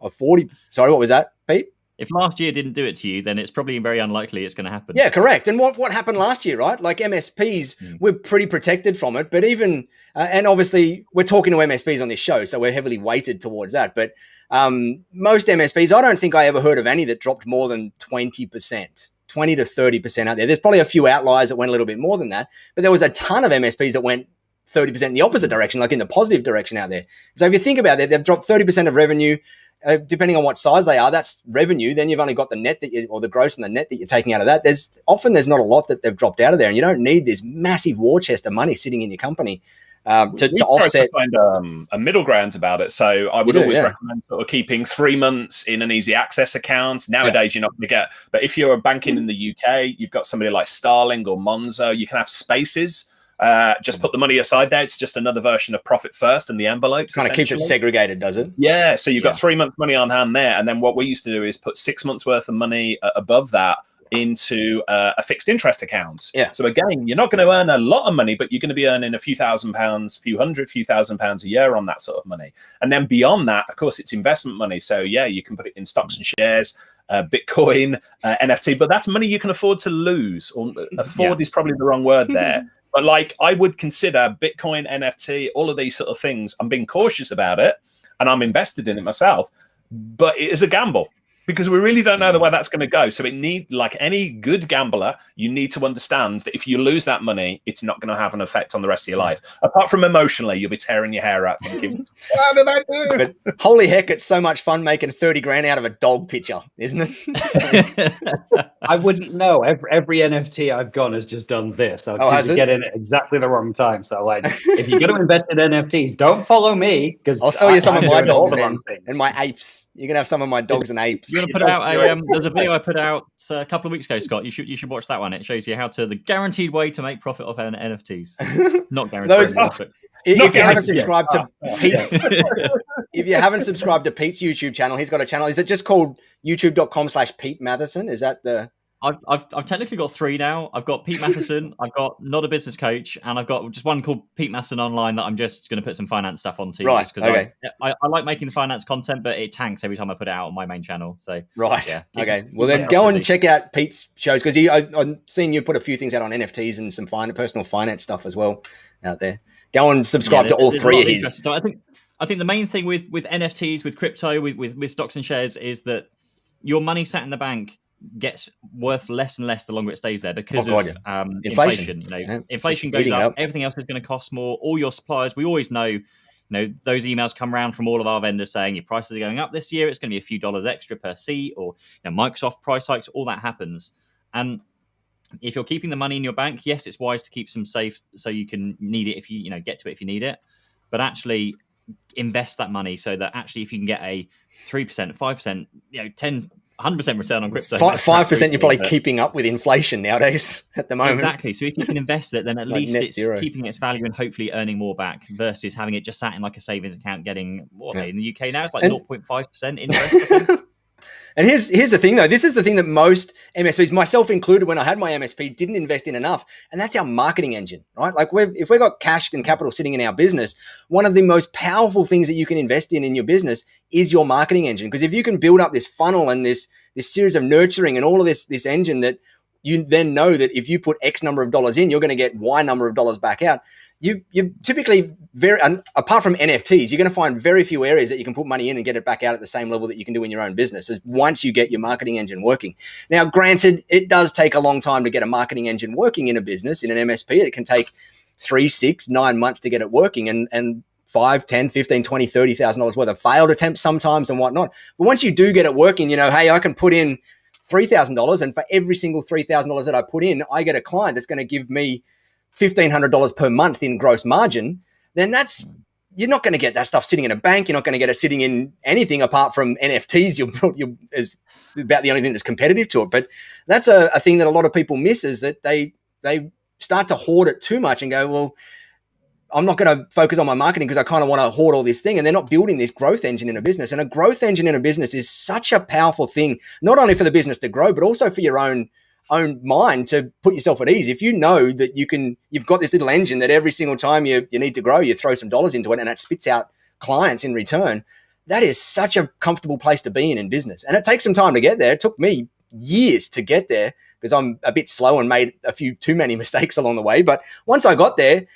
a 40. Sorry, what was that, Pete? If last year didn't do it to you, then it's probably very unlikely it's going to happen. Yeah, correct. And what happened last year, right? Like MSPs, we're pretty protected from it. But even, and obviously we're talking to MSPs on this show, so we're heavily weighted towards that. But most MSPs, I don't think I ever heard of any that dropped more than 20%, 20 to 30% out there. There's probably a few outliers that went a little bit more than that. But there was a ton of MSPs that went 30% in the opposite direction, like in the positive direction out there. So if you think about it, they've dropped 30% of revenue. Depending on what size they are, that's revenue. Then you've only got the net or the gross and the net that you're taking out of that. There's not a lot that they've dropped out of there, and you don't need this massive war chest of money sitting in your company to offset. We find a middle ground about it. So I would always recommend sort of keeping 3 months in an easy access account. Nowadays, you're not going to get, but if you're banking in the UK, you've got somebody like Starling or Monzo. You can have spaces. Just put the money aside there. It's just another version of Profit First in the envelopes. Kind of keeps it segregated, does it? Yeah. So you've got 3 months money on hand there. And then what we used to do is put 6 months worth of money above that into a fixed interest account. Yeah. So again, you're not going to earn a lot of money, but you're going to be earning a few £1,000s, few £1,000s a year on that sort of money. And then beyond that, of course, it's investment money. So yeah, you can put it in stocks and shares, Bitcoin, NFT, but that's money you can afford to lose. Or afford is probably the wrong word there. But like, I would consider Bitcoin, NFT, all of these sort of things. I'm being cautious about it, and I'm invested in it myself. But it is a gamble because we really don't know the way that's going to go. So like any good gambler, you need to understand that if you lose that money, it's not going to have an effect on the rest of your life. Apart from emotionally, you'll be tearing your hair out thinking, what did I do? But holy heck, it's so much fun making 30 grand out of a dog picture, isn't it? I wouldn't know. Every NFT I've gone has just done this. I seem to get in at exactly the wrong time. So like, if you're going to invest in NFTs, don't follow me because I'll sell you some of my dogs then, and my apes. You're going to have some of my dogs and apes. You're going to put out there's a video I put out a couple of weeks ago, Scott. You should watch that one. It shows you how to the guaranteed way to make profit off NFTs. Not guaranteed. If you haven't subscribed to Pete's, if you haven't subscribed to Pete's YouTube channel, he's got a channel. Is it just called youtube.com/Pete Matheson? Is that the? I've technically got 3 now. I've got Pete Matheson, I've got Not a Business Coach, and I've got just one called Pete Matheson Online that I'm just going to put some finance stuff onto. Right. Just because Okay. I like making the finance content, but it tanks every time I put it out on my main channel. So right. Yeah. Okay. Well, then go and check out Pete's shows, because I've seen you put a few things out on NFTs and some personal finance stuff as well out there. Go and subscribe to all 3 of his. So I think the main thing with NFTs, with crypto, with stocks and shares is that your money sat in the bank gets worth less and less the longer it stays there because of inflation. Inflation goes up. Everything else is going to cost more. All your suppliers, we always know, those emails come around from all of our vendors saying your prices are going up this year. It's going to be a few dollars extra per seat, or Microsoft price hikes. All that happens, and if you're keeping the money in your bank, yes, it's wise to keep some safe so you can need it if you get to it if you need it. But actually, invest that money so that actually, if you can get a 3%, 5%, 10, 100% return on crypto, 5%, you're probably keeping up with inflation nowadays at the moment. Exactly. So if you can invest it, then at least it's keeping its value and hopefully earning more back, versus having it just sat in like a savings account getting in the UK now it's like 0.5% interest. I think. And here's the thing, though. This is the thing that most MSPs, myself included, when I had my MSP, didn't invest in enough. And that's our marketing engine, right? Like if we've got cash and capital sitting in our business, one of the most powerful things that you can invest in your business is your marketing engine. Because if you can build up this funnel and this series of nurturing and all of this engine, that you then know that if you put X number of dollars in, you're going to get Y number of dollars back out. You typically apart from NFTs, you're going to find very few areas that you can put money in and get it back out at the same level that you can do in your own business once you get your marketing engine working. Now, granted, it does take a long time to get a marketing engine working in a business, in an MSP. It can take 3, 6, 9 months to get it working, and 5, 10, 15, 20, $30,000 worth of failed attempts sometimes and whatnot. But once you do get it working, hey, I can put in $3,000, and for every single $3,000 that I put in, I get a client that's going to give me $1,500 per month in gross margin. Then you're not going to get that stuff sitting in a bank. You're not going to get it sitting in anything apart from NFTs. You is about the only thing that's competitive to it. But that's a thing that a lot of people miss, is that they start to hoard it too much and go, well, I'm not going to focus on my marketing because I kind of want to hoard all this thing. And they're not building this growth engine in a business. And a growth engine in a business is such a powerful thing, not only for the business to grow, but also for your own mind to put yourself at ease. If you know that you've got this little engine that every single time you need to grow, you throw some dollars into it and it spits out clients in return, that is such a comfortable place to be in business. And it takes some time to get there. It took me years to get there because I'm a bit slow and made a few too many mistakes along the way. But once I got there,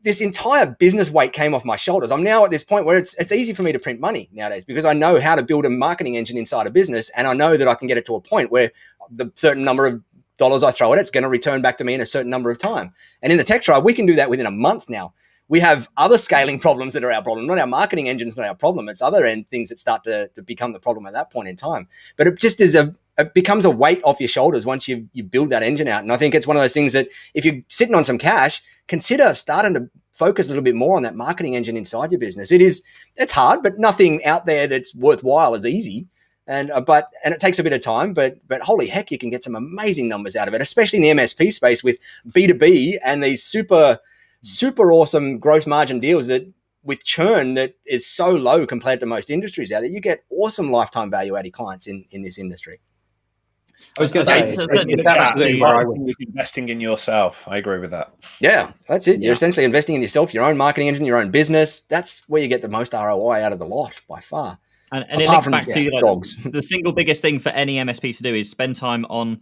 this entire business weight came off my shoulders. I'm now at this point where it's easy for me to print money nowadays because I know how to build a marketing engine inside a business, and I know that I can get it to a point where the certain number of dollars I throw at it's going to return back to me in a certain number of time. And in the Tech Tribe, we can do that within a month now. We have other scaling problems that are our problem, not our marketing engine's not our problem. It's other end things that start to become the problem at that point in time. But it just is it becomes a weight off your shoulders once you build that engine out. And I think it's one of those things that if you're sitting on some cash, consider starting to focus a little bit more on that marketing engine inside your business. It's hard, but nothing out there that's worthwhile is easy. And it takes a bit of time, but holy heck, you can get some amazing numbers out of it, especially in the MSP space with B2B and these super, super awesome gross margin deals that with churn that is so low compared to most industries out there. You get awesome lifetime value added clients in this industry. I was going to say, it's absolutely where I was investing in yourself. I agree with that. Yeah, that's it. You're essentially investing in yourself, your own marketing engine, your own business. That's where you get the most ROI out of the lot by far. And it links back to the single biggest thing for any MSP to do is spend time on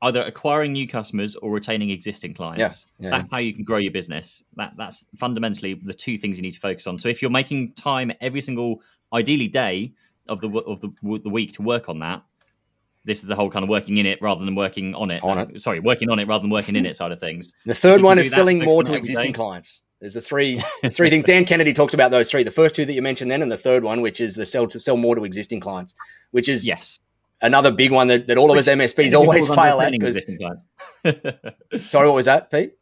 either acquiring new customers or retaining existing clients. That's how you can grow your business. That's fundamentally the two things you need to focus on. So if you're making time every single, ideally day of the week to work on that, this is the whole kind of working in it rather than working on it. Working on it rather than working in it side of things. The third one is selling more to existing clients. There's the three things. Dan Kennedy talks about those three. The first two that you mentioned then, and the third one, which is the sell more to existing clients, which is another big one that all of us MSPs always fail at. Sorry, what was that, Pete?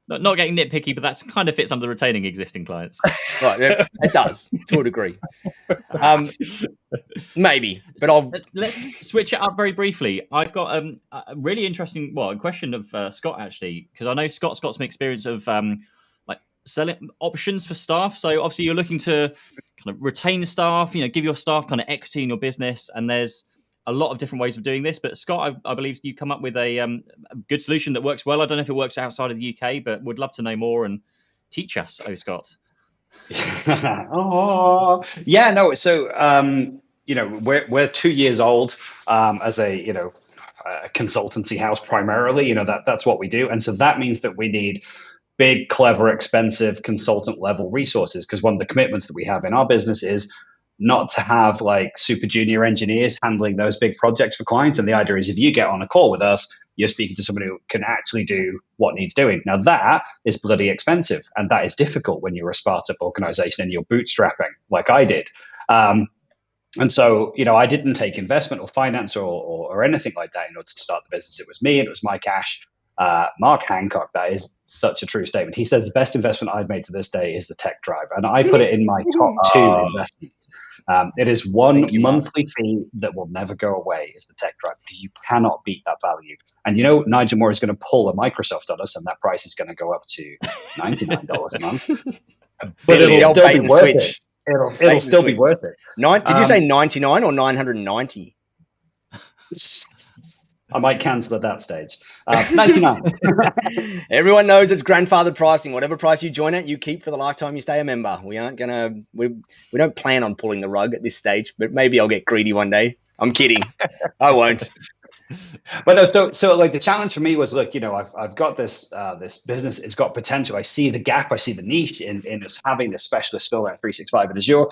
Not getting nitpicky, but that's kind of fits under retaining existing clients. Right, it does to a degree. Maybe, but let's switch it up very briefly. I've got a really interesting question of Scott, actually, because I know Scott's got some experience of selling options for staff. So obviously you're looking to kind of retain staff, give your staff kind of equity in your business. And there's a lot of different ways of doing this. But Scott, I believe you come up with a good solution that works well. I don't know if it works outside of the UK, but would love to know more and teach us, Scott. Oh, yeah, no. So, we're 2 years old as a consultancy house primarily. That's what we do, and so that means that we need big, clever, expensive consultant level resources, because one of the commitments that we have in our business is not to have like super junior engineers handling those big projects for clients. And the idea is if you get on a call with us, you're speaking to somebody who can actually do what needs doing. Now that is bloody expensive, and that is difficult when you're a startup organization and you're bootstrapping like I did. And so, I didn't take investment or finance or anything like that in order to start the business. It was me and it was my cash. Mark Hancock, that is such a true statement. He says the best investment I've made to this day is the tech drive. And I put it in my top two investments. It is one monthly fee that will never go away, is the tech drive, because you cannot beat that value. And Nigel Moore is going to pull a Microsoft on us, and that price is going to go up to $99 a month. But it'll still be worth it. It'll still be worth it. Did you say 99 or 990? I might cancel at that stage. 99. Everyone knows it's grandfathered pricing. Whatever price you join at, you keep for the lifetime you stay a member. We don't plan on pulling the rug at this stage, but maybe I'll get greedy one day. I'm kidding. I won't. But no, so like the challenge for me was, look, I've got this business. It's got potential. I see the gap. I see the niche in us having this specialist skill around 365 and Azure.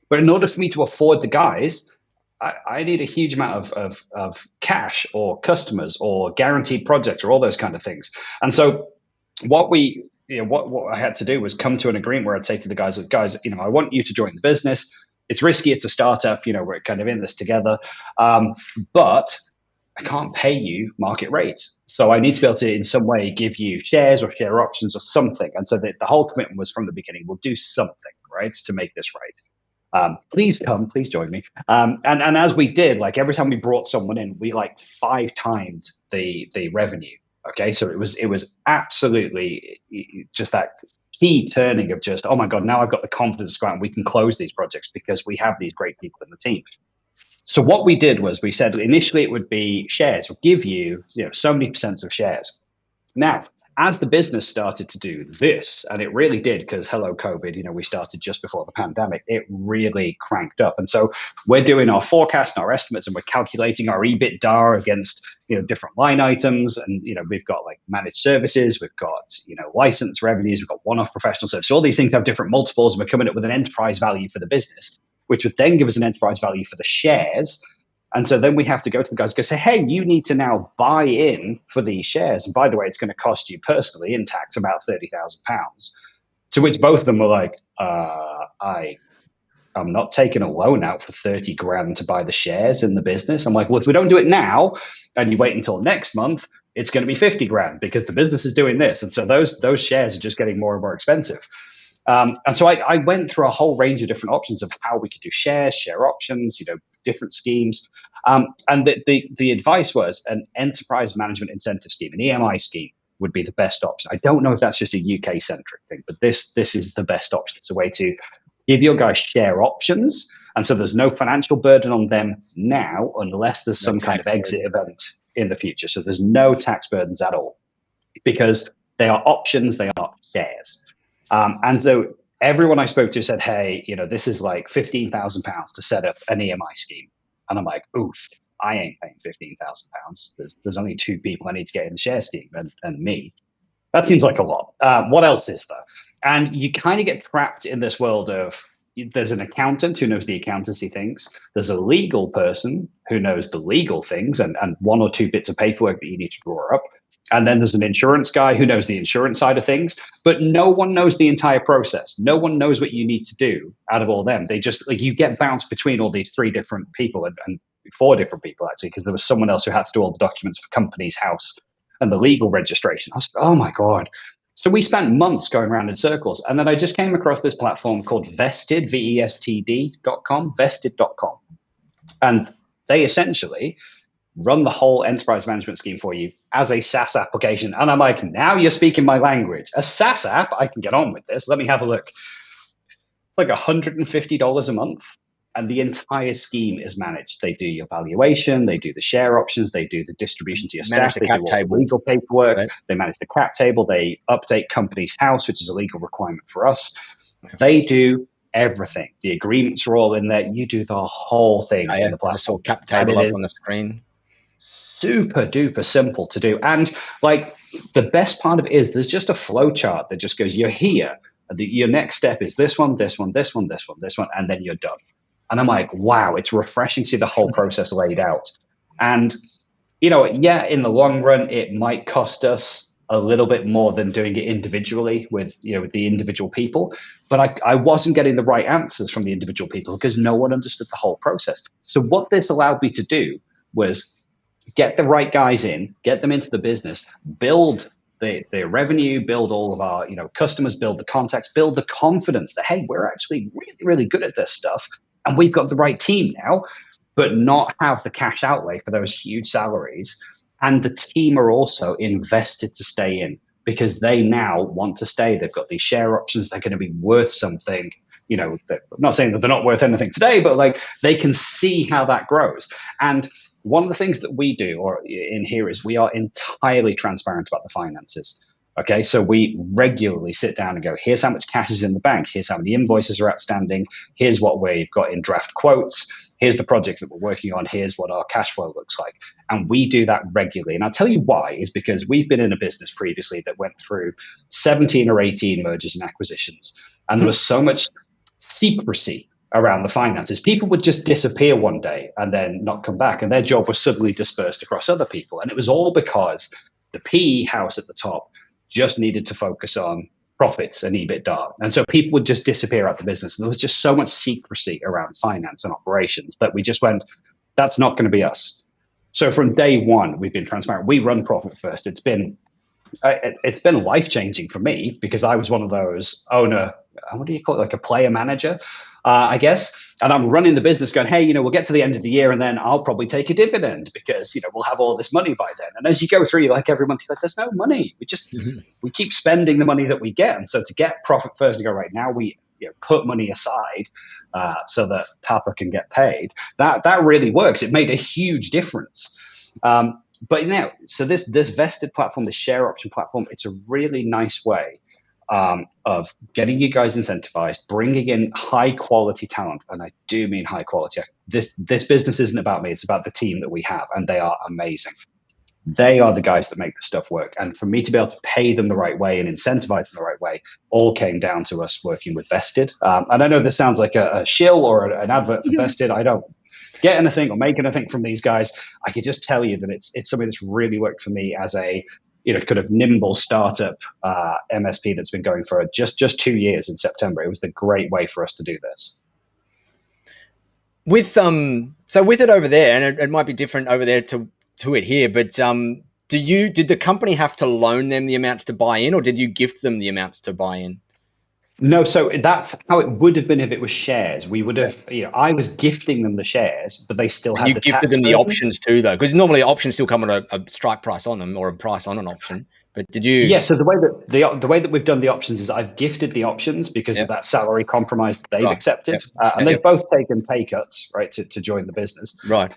But in order for me to afford the guys, I need a huge amount of cash or customers or guaranteed projects or all those kind of things. And so what I had to do was come to an agreement where I'd say to the guys, I want you to join the business. It's risky. It's a startup. We're kind of in this together. But I can't pay you market rate. So I need to be able to in some way give you shares or share options or something. And so the whole commitment was from the beginning, we'll do something, right, to make this right. Please join me. And as we did, like every time we brought someone in, we like 5 times the revenue. Okay, so it was absolutely just that key turning of just, oh my God, now I've got the confidence to go out and we can close these projects because we have these great people in the team. So what we did was we said initially it would be shares. We'll give you so many percent of shares. Now, as the business started to do this, and it really did, because hello COVID, we started just before the pandemic, it really cranked up. And so we're doing our forecast and our estimates, and we're calculating our EBITDA against different line items. And we've got like managed services, we've got license revenues, we've got one-off professional services. All these things have different multiples, and we're coming up with an enterprise value for the business, which would then give us an enterprise value for the shares. And so then we have to go to the guys and go say, hey, you need to now buy in for these shares. And by the way, it's going to cost you personally in tax about £30,000. To which both of them were like, I'm not taking a loan out for 30 grand to buy the shares in the business. I'm like, well, if we don't do it now and you wait until next month, it's going to be 50 grand because the business is doing this. And so those shares are just getting more and more expensive. And so I went through a whole range of different options of how we could do shares, share options, different schemes. And the advice was an enterprise management incentive scheme, an EMI scheme would be the best option. I don't know if that's just a UK centric thing, but this is the best option. It's a way to give your guys share options. And so there's no financial burden on them now, unless there's some kind of exit event in the future. So there's no tax burdens at all because they are options, they are shares. And so everyone I spoke to said, hey, this is like £15,000 to set up an EMI scheme. And I'm like, oof, I ain't paying £15,000. There's only 2 people I need to get in the share scheme and me. That seems like a lot. What else is there? And you kind of get trapped in this world of there's an accountant who knows the accountancy things. There's a legal person who knows the legal things and 1 or 2 bits of paperwork that you need to draw up. And then there's an insurance guy who knows the insurance side of things, but no one knows the entire process. No one knows what you need to do out of all them. They just you get bounced between all these 3 different people and 4 different people actually, because there was someone else who had to do all the documents for company's house and the legal registration. I was like, oh my God. So we spent months going around in circles. And then I just came across this platform called Vested, VESTD.com, vested.com. And they essentially run the whole enterprise management scheme for you as a SaaS application. And I'm like, now you're speaking my language. A SaaS app, I can get on with this. Let me have a look. It's like $150 a month. and the entire scheme is managed. They do your valuation, they do the share options, they do the distribution to your staff, they do all the legal paperwork, right? They manage the cap table, they update Companies House, which is a legal requirement for us. They do everything. The agreements are all in there. You do the whole thing in the platform. I saw cap table up on the screen. Super duper simple to do. And like the best part of it is there's just a flow chart that just goes, you're here. Your next step is this one, this one, this one, this one, this one, and then you're done. And I'm like, wow, it's refreshing to see the whole process laid out. And, you know, yeah, in the long run, it might cost us a little bit more than doing it individually with, you know, with the individual people. But I wasn't getting the right answers from the individual people because no one understood the whole process. So what this allowed me to do was get the right guys in, get them into the business, build the revenue, build all of our, you know, customers, build the contacts, build the confidence that, hey, we're actually really, really good at this stuff. And we've got the right team now, but not have the cash outlay for those huge salaries. And the team are also invested to stay in because they now want to stay. They've got these share options. They're going to be worth something. You know, I'm not saying that they're not worth anything today, but like they can see how that grows. And one of the things that we do or in here is we are entirely transparent about the finances. Okay, so we regularly sit down and go, here's how much cash is in the bank. Here's how many invoices are outstanding. Here's what we've got in draft quotes. Here's the projects that we're working on. Here's what our cash flow looks like. And we do that regularly. And I'll tell you why is because we've been in a business previously that went through 17 or 18 mergers and acquisitions. And there was so much secrecy around the finances. People would just disappear one day and then not come back. And their job was suddenly dispersed across other people. And it was all because the PE house at the top just needed to focus on profits and EBITDA. And so people would just disappear out the business. And there was just so much secrecy around finance and operations that we just went, that's not going to be us. So from day one, we've been transparent. We run profit first. It's been life-changing for me because I was one of those owner, what do you call it, like a player manager, I guess. And I'm running the business going, hey, you know, we'll get to the end of the year and then I'll probably take a dividend because, you know, we'll have all this money by then. And as you go through, you're like every month, you're like, there's no money. We keep spending the money that we get. And so to get profit first and go, right now, we put money aside so that Papa can get paid. That really works. It made a huge difference. But now, so this vested platform, the share option platform, it's a really nice way of getting you guys incentivized, bringing in high quality talent. And I do mean high quality. This business isn't about me. It's about the team that we have. And they are amazing. They are the guys that make the stuff work. And for me to be able to pay them the right way and incentivize them the right way all came down to us working with Vested. And I know this sounds like a shill or an advert for Vested. I don't get anything or make anything from these guys. I can just tell you that it's something that's really worked for me as a kind of nimble startup MSP that's been going for just 2 years in September. It was the great way for us to do this. With it over there, and it might be different over there to it here, but did the company have to loan them the amounts to buy in, or did you gift them the amounts to buy in? No, so that's how it would have been if it was shares. We would have, I was gifting them the shares, but they still had the tax. You gifted them the options too, though, because normally options still come at a strike price on them or a price on an option. But did you? Yeah. So the way that we've done the options is I've gifted the options because of that salary compromise that they've accepted, and they've both taken pay cuts, right, to join the business, right.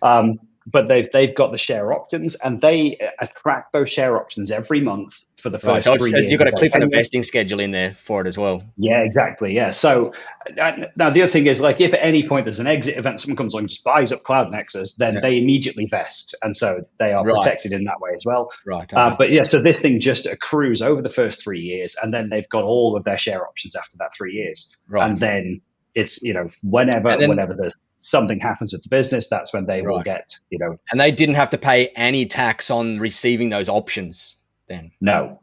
But they've got the share options, and they attract those share options every month for the first 3 years. You've got a cliff and a vesting schedule in there for it as well. Yeah, exactly. Yeah. So now the other thing is, like, if at any point there's an exit event, someone comes along and just buys up Cloud Nexus, then they immediately vest, and so they are protected in that way as well. Right. Okay. But yeah, so this thing just accrues over the first 3 years, and then they've got all of their share options after that 3 years, and then it's whenever there's something happens with the business, that's when they will get And they didn't have to pay any tax on receiving those options then. No.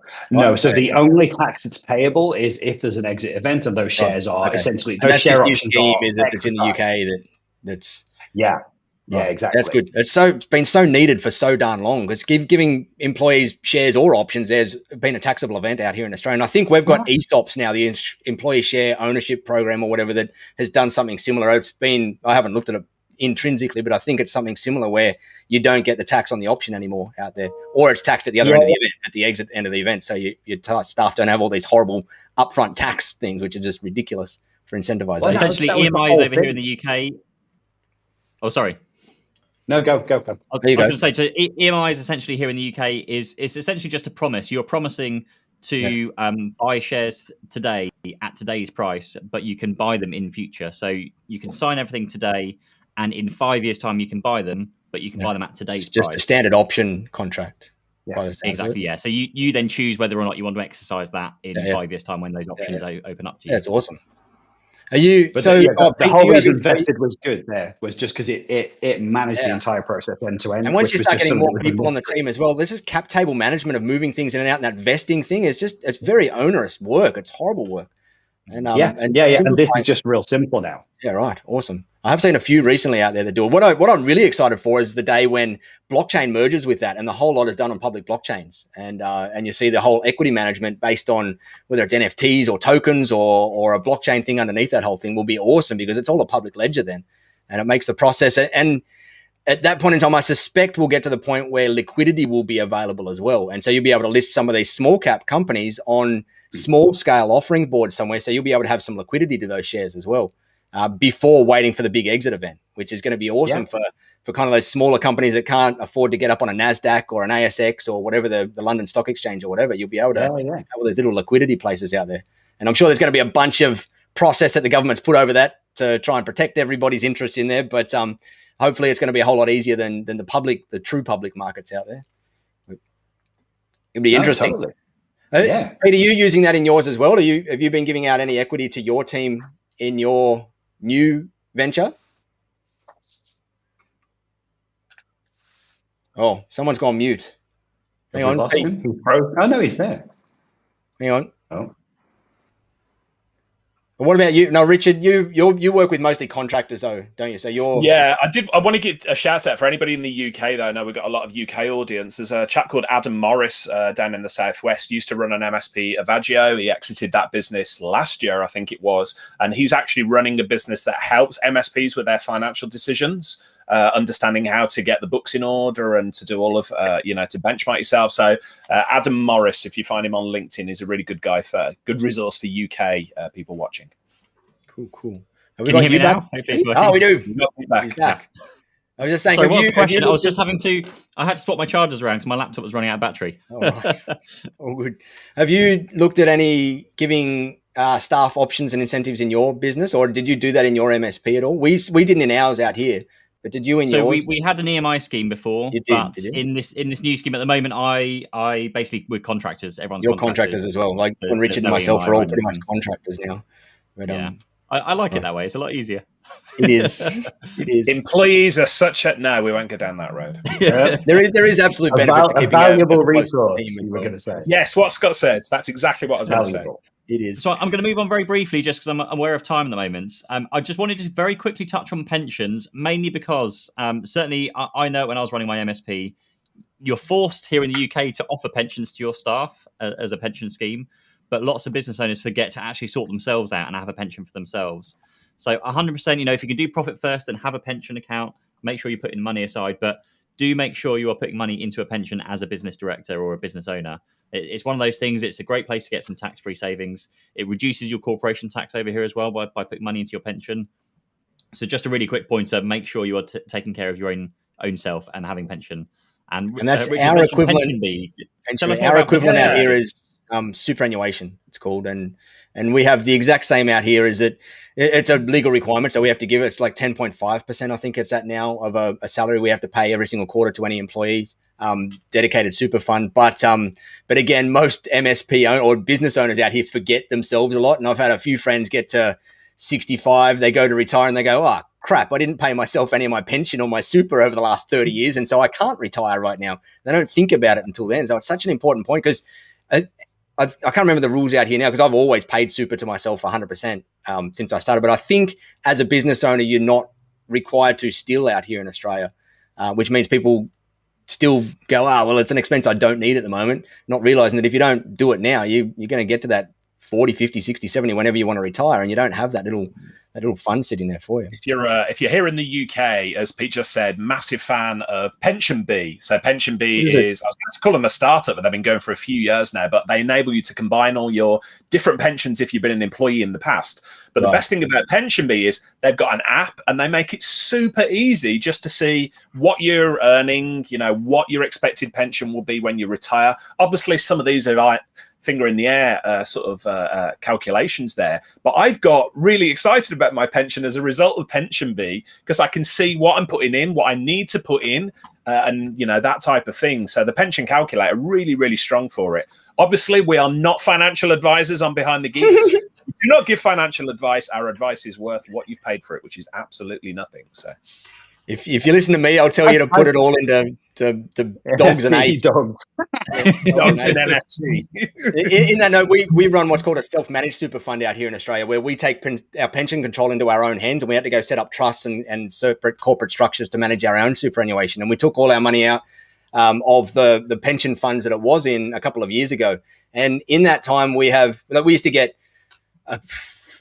So the only tax that's payable is if there's an exit event, and those shares are essentially those share options are that's in the UK that's Yeah, exactly. That's good. It's been so needed for so darn long. Because giving employees shares or options, there's been a taxable event out here in Australia. And I think we've got ESOPs now, the Employee Share Ownership Program or whatever, that has done something similar. I haven't looked at it intrinsically, but I think it's something similar where you don't get the tax on the option anymore out there, or it's taxed at the other end of the event, at the exit end of the event. So your staff don't have all these horrible upfront tax things, which are just ridiculous for incentivization. Essentially, EMI is over here in the UK. Oh, sorry. No, go. I was going to say, so EMIs essentially here in the UK is essentially just a promise. You're promising to buy shares today at today's price, but you can buy them in future. So you can sign everything today, and in 5 years' time you can buy them, but you can buy them at today's price. Just a standard option contract. Yeah, exactly. Yeah. So you then choose whether or not you want to exercise that in 5 years' time when those options open up to you. That's awesome. Are you? But so the whole reason vested was good there was just because it managed the entire process end to end. And once you start getting more people on the team as well, there's just cap table management of moving things in and out, and that vesting thing is it's very onerous work. It's horrible work. And and this is just real simple now. Yeah, right. Awesome. I have seen a few recently out there that do it. What I'm really excited for is the day when blockchain merges with that, and the whole lot is done on public blockchains, and you see the whole equity management based on whether it's NFTs or tokens or a blockchain thing underneath that whole thing will be awesome, because it's all a public ledger then, and it makes the process. And at that point in time, I suspect we'll get to the point where liquidity will be available as well, and so you'll be able to list some of these small cap companies on small scale offering boards somewhere, so you'll be able to have some liquidity to those shares as well. Before waiting for the big exit event, which is going to be awesome for kind of those smaller companies that can't afford to get up on a NASDAQ or an ASX or whatever, the London Stock Exchange or whatever. You'll be able to have all those little liquidity places out there. And I'm sure there's going to be a bunch of process that the government's put over that to try and protect everybody's interest in there. But hopefully it's going to be a whole lot easier than the true public markets out there. It'll be interesting. Totally. Peter, you using that in yours as well? Have you been giving out any equity to your team in your new venture? Oh, someone's gone mute. Hang on. Oh, no, he's there. Hang on. Oh. What about you? No, Richard, you work with mostly contractors though, don't you? So you're I want to give a shout out for anybody in the UK though. I know we've got a lot of UK audience. There's a chap called Adam Morris down in the southwest. Used to run an MSP Avagio. He exited that business last year, I think it was, and he's actually running a business that helps MSPs with their financial decisions, understanding how to get the books in order and to do all of to benchmark yourself. So Adam Morris, if you find him on LinkedIn, is a really good guy good resource for UK people watching. Cool. Can you hear me now? Oh, we do. He's back. I was just saying. Sorry, what was the question? I had to swap my chargers around because my laptop was running out of battery. Oh, right. Oh, good. Have you looked at any giving staff options and incentives in your business, or did you do that in your MSP at all? We didn't in ours out here, but did you in yours? So we had an EMI scheme before, did you? in this new scheme at the moment, I basically we're contractors. Everyone's contractors as well. Like when Richard and myself are all pretty much contractors now. But, I like it that way. It's a lot easier. It is. It is. Employees are such a no. We won't go down that road. There is absolute benefits to keeping a valuable resource. You were going to say. Yes, what Scott said. That's exactly what I was going to say. It is. So I'm going to move on very briefly, just because I'm aware of time at the moment. I just wanted to very quickly touch on pensions, mainly because certainly I know when I was running my MSP, you're forced here in the UK to offer pensions to your staff as a pension scheme. But lots of business owners forget to actually sort themselves out and have a pension for themselves. So 100%, if you can do profit first, then have a pension account. Make sure you're putting money aside, but do make sure you are putting money into a pension as a business director or a business owner. It's one of those things. It's a great place to get some tax-free savings. It reduces your corporation tax over here as well by putting money into your pension. So just a really quick pointer, make sure you are taking care of your own self and having pension. And that's our equivalent. Our equivalent out here is superannuation, it's called, and we have the exact same out here. Is that it's a legal requirement, so we have to give it's like 10.5%, I think it's at now, of a salary we have to pay every single quarter to any employee, dedicated super fund. But again, most MSP or business owners out here forget themselves a lot, and I've had a few friends get to 65, they go to retire and they go, oh crap, I didn't pay myself any of my pension or my super over the last 30 years, and so I can't retire right now. They don't think about it until then. So it's such an important point, because I can't remember the rules out here now, because I've always paid super to myself 100% since I started. But I think as a business owner, you're not required to still out here in Australia, which means people still go, well, it's an expense I don't need at the moment, not realizing that if you don't do it now, you're going to get to that 40, 50, 60, 70, whenever you want to retire, and you don't have that little fund sitting there for you. If you're here in the UK, as Pete just said, massive fan of Pension Bee. So Pension Bee is I was going to call them a startup, but they've been going for a few years now. But they enable you to combine all your different pensions if you've been an employee in the past. But the best thing about Pension Bee is they've got an app, and they make it super easy just to see what you're earning, what your expected pension will be when you retire. Obviously, some of these are like finger in the air calculations there, but I've got really excited about my pension as a result of Pension Bee, because I can see what I'm putting in, what I need to put in, and that type of thing. So the pension calculator, really, really strong for it. Obviously, we are not financial advisors on Behind the Geeks. We do not give financial advice. Our advice is worth what you've paid for it, which is absolutely nothing. So if you listen to me, I'll tell you to put it all into dogs and apes. Dogs and NFT. In that note, we run what's called a self-managed super fund out here in Australia, where we take our pension control into our own hands, and we had to go set up trusts and separate corporate structures to manage our own superannuation. And we took all our money out of the pension funds that it was in a couple of years ago. And in that time, we used to get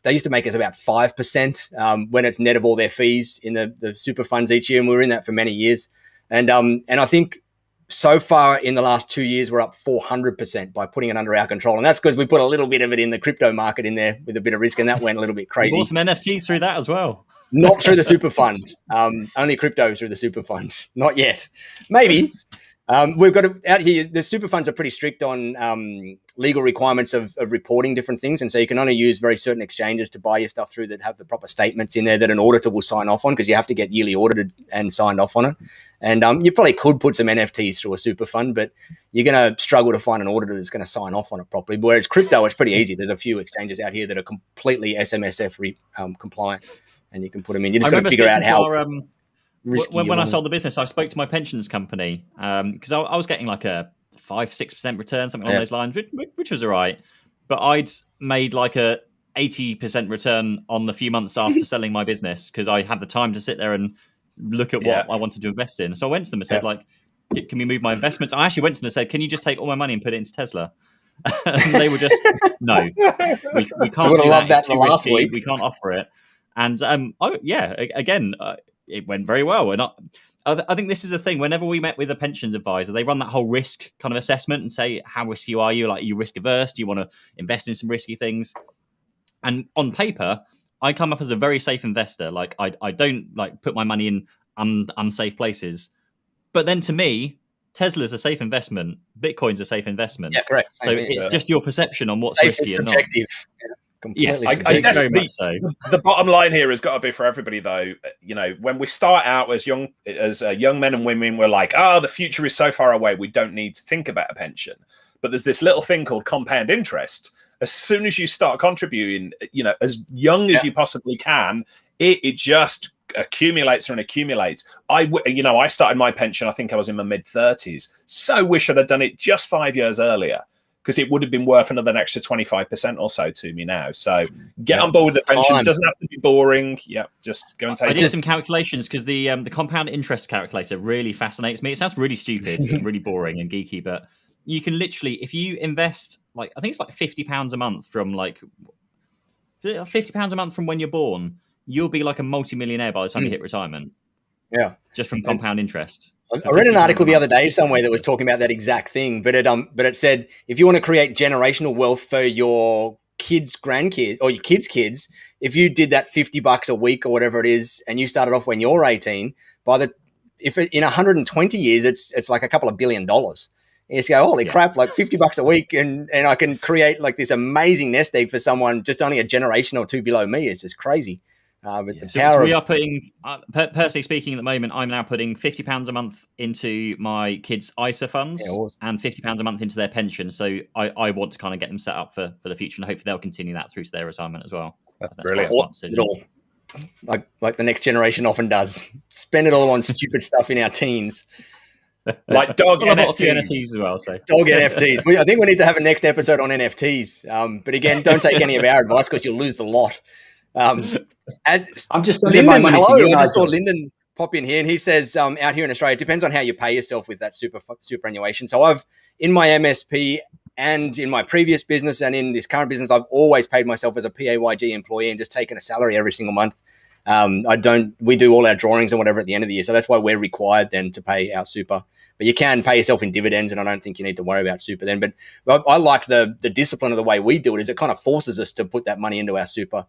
they used to make us about 5% when it's net of all their fees in the super funds each year, and we were in that for many years. And I think so far in the last 2 years, we're up 400% by putting it under our control. And that's because we put a little bit of it in the crypto market in there with a bit of risk, and that went a little bit crazy. You bought some NFTs through that as well. Not through the super fund. Only crypto through the super fund. Not yet. Maybe. We've got out here, the super funds are pretty strict on legal requirements of reporting different things. And so you can only use very certain exchanges to buy your stuff through that have the proper statements in there that an auditor will sign off on, because you have to get yearly audited and signed off on it. And you probably could put some NFTs through a super fund, but you're going to struggle to find an auditor that's going to sign off on it properly. Whereas crypto, it's pretty easy. There's a few exchanges out here that are completely SMSF compliant, and you can put them in. You just got to figure out how... When I sold the business, I spoke to my pensions company because I was getting like a 5-6% return, something along those lines, which was all right. But I'd made like a 80% return on the few months after selling my business, because I had the time to sit there and look at what I wanted to invest in. So I went to them and said, like, can we move my investments? I actually went to them and said, can you just take all my money and put it into Tesla? And they were just, no, we can't do that. It's too risky. We can't offer it. And again, it went very well. And I think this is the thing. Whenever we met with a pensions advisor, they run that whole risk kind of assessment and say, how risky are you? Like, are you risk averse? Do you want to invest in some risky things? And on paper, I come up as a very safe investor. Like, I don't like put my money in unsafe places. But then to me, Tesla's a safe investment. Bitcoin's a safe investment. Yeah, correct. So it's just your perception on what's safe risky is and not. subjective. Yes, I guess very much so. The bottom line here has got to be for everybody, though. When we start out as young men and women, we're like, the future is so far away, we don't need to think about a pension. But there's this little thing called compound interest. As soon as you start contributing, as young as you possibly can, it just accumulates and accumulates. I started my pension, I think I was in my mid-30s. So wish I'd have done it just 5 years earlier, because it would have been worth another extra 25% or so to me now. So get on board with the pension. It doesn't have to be boring. Yeah, just go and take it. I did some calculations, because the compound interest calculator really fascinates me. It sounds really stupid and really boring and geeky, but you can literally, if you invest, I think it's like £50 a month from £50 a month from when you're born, you'll be like a multi-millionaire by the time you hit retirement. Yeah. Just from compound interest. I read an article the other day somewhere that was talking about that exact thing, but it said, if you want to create generational wealth for your kids' grandkids or your kids' kids, if you did that $50 a week or whatever it is, and you started off when you're 18, in 120 years, it's like a couple of $1 billion. You just go, holy crap, like $50 a week, and I can create like this amazing nest egg for someone just only a generation or two below me. It's just crazy. We are putting, personally speaking, at the moment, I'm now putting £50 a month into my kids' ISA funds and £50 a month into their pension. So I want to kind of get them set up for the future, and hopefully they'll continue that through to their retirement as well. That's brilliant. Like the next generation often does. Spend it all on stupid stuff in our teens. Like dog NFTs as well. So dog NFTs. I think we need to have a next episode on NFTs. But again, don't take any of our advice, because you'll lose the lot. And I'm just sending my money to you. I just saw Lyndon pop in here, and he says, out here in Australia, it depends on how you pay yourself with that superannuation. So in my MSP, and in my previous business and in this current business, I've always paid myself as a PAYG employee and just taken a salary every single month. We do all our drawings and whatever at the end of the year. So that's why we're required then to pay our super. But you can pay yourself in dividends, and I don't think you need to worry about super then. But I like the discipline of the way we do it is it kind of forces us to put that money into our super.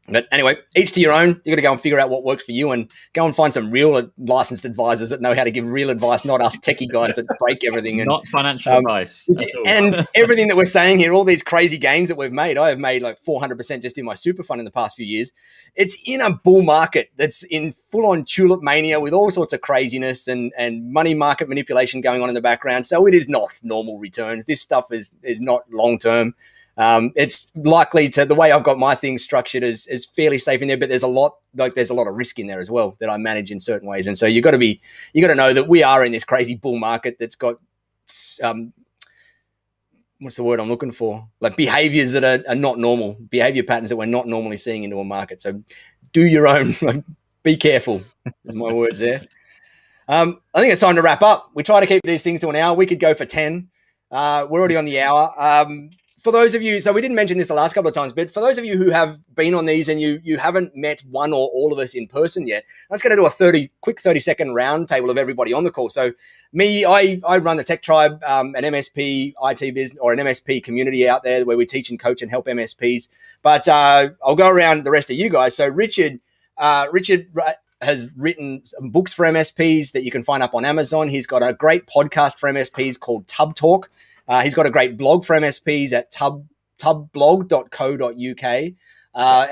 But anyway, each to your own. You got to go and figure out what works for you and go and find some real licensed advisors that know how to give real advice, not us techie guys that break everything. And, not financial advice. And everything that we're saying here, all these crazy gains that we've made, I have made like 400% just in my super fund in the past few years. It's in a bull market that's in full-on tulip mania with all sorts of craziness and money market manipulation going on in the background. So it is not normal returns. This stuff is not long-term. It's likely to, the way I've got my things structured is fairly safe in there, but there's a lot of risk in there as well that I manage in certain ways. And so you got to know that we are in this crazy bull market that's got, what's the word I'm looking for? Like behaviors that are not normal, behavior patterns that we're not normally seeing into a market. So do your own, be careful is my words there. I think it's time to wrap up. We try to keep these things to an hour. We could go for 10. We're already on the hour. For those of you, so we didn't mention this the last couple of times, but for those of you who have been on these and you haven't met one or all of us in person yet, let's go to do a quick 30-second round table of everybody on the call. So me, I run the Tech Tribe, an MSP IT business or an MSP community out there where we teach and coach and help MSPs. But I'll go around the rest of you guys. So Richard has written some books for MSPs that you can find up on Amazon. He's got a great podcast for MSPs called Tub Talk. He's got a great blog for MSPs at tubblog.co.uk.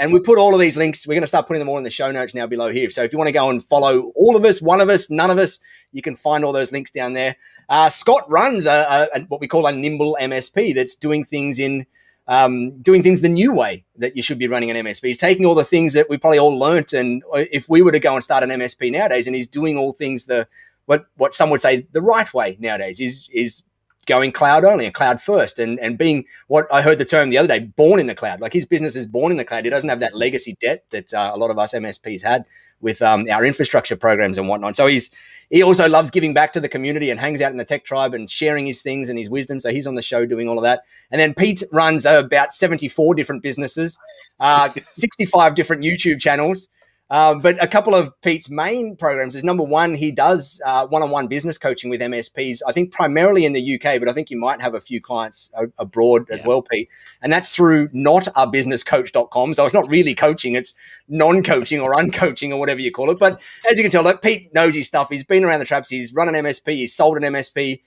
And we put all of these links. We're going to start putting them all in the show notes now below here. So if you want to go and follow all of us, one of us, none of us, you can find all those links down there. Scott runs what we call a nimble MSP that's doing things the new way that you should be running an MSP. He's taking all the things that we probably all learnt. And if we were to go and start an MSP nowadays, and he's doing all things what some would say the right way nowadays is going cloud only and cloud first and being what I heard the term the other day, born in the cloud. Like his business is born in the cloud. He doesn't have that legacy debt that a lot of us MSPs had with our infrastructure programs and whatnot. So he also loves giving back to the community and hangs out in the Tech Tribe and sharing his things and his wisdom. So he's on the show doing all of that. And then Pete runs about 74 different businesses, 65 different YouTube channels. But a couple of Pete's main programs is, number one, he does one-on-one business coaching with MSPs, I think primarily in the UK, but I think you might have a few clients abroad as well, Pete. And that's through notabusinesscoach.com. So it's not really coaching, it's non-coaching or uncoaching or whatever you call it. But as you can tell, Pete knows his stuff. He's been around the traps. He's run an MSP. He's sold an MSP.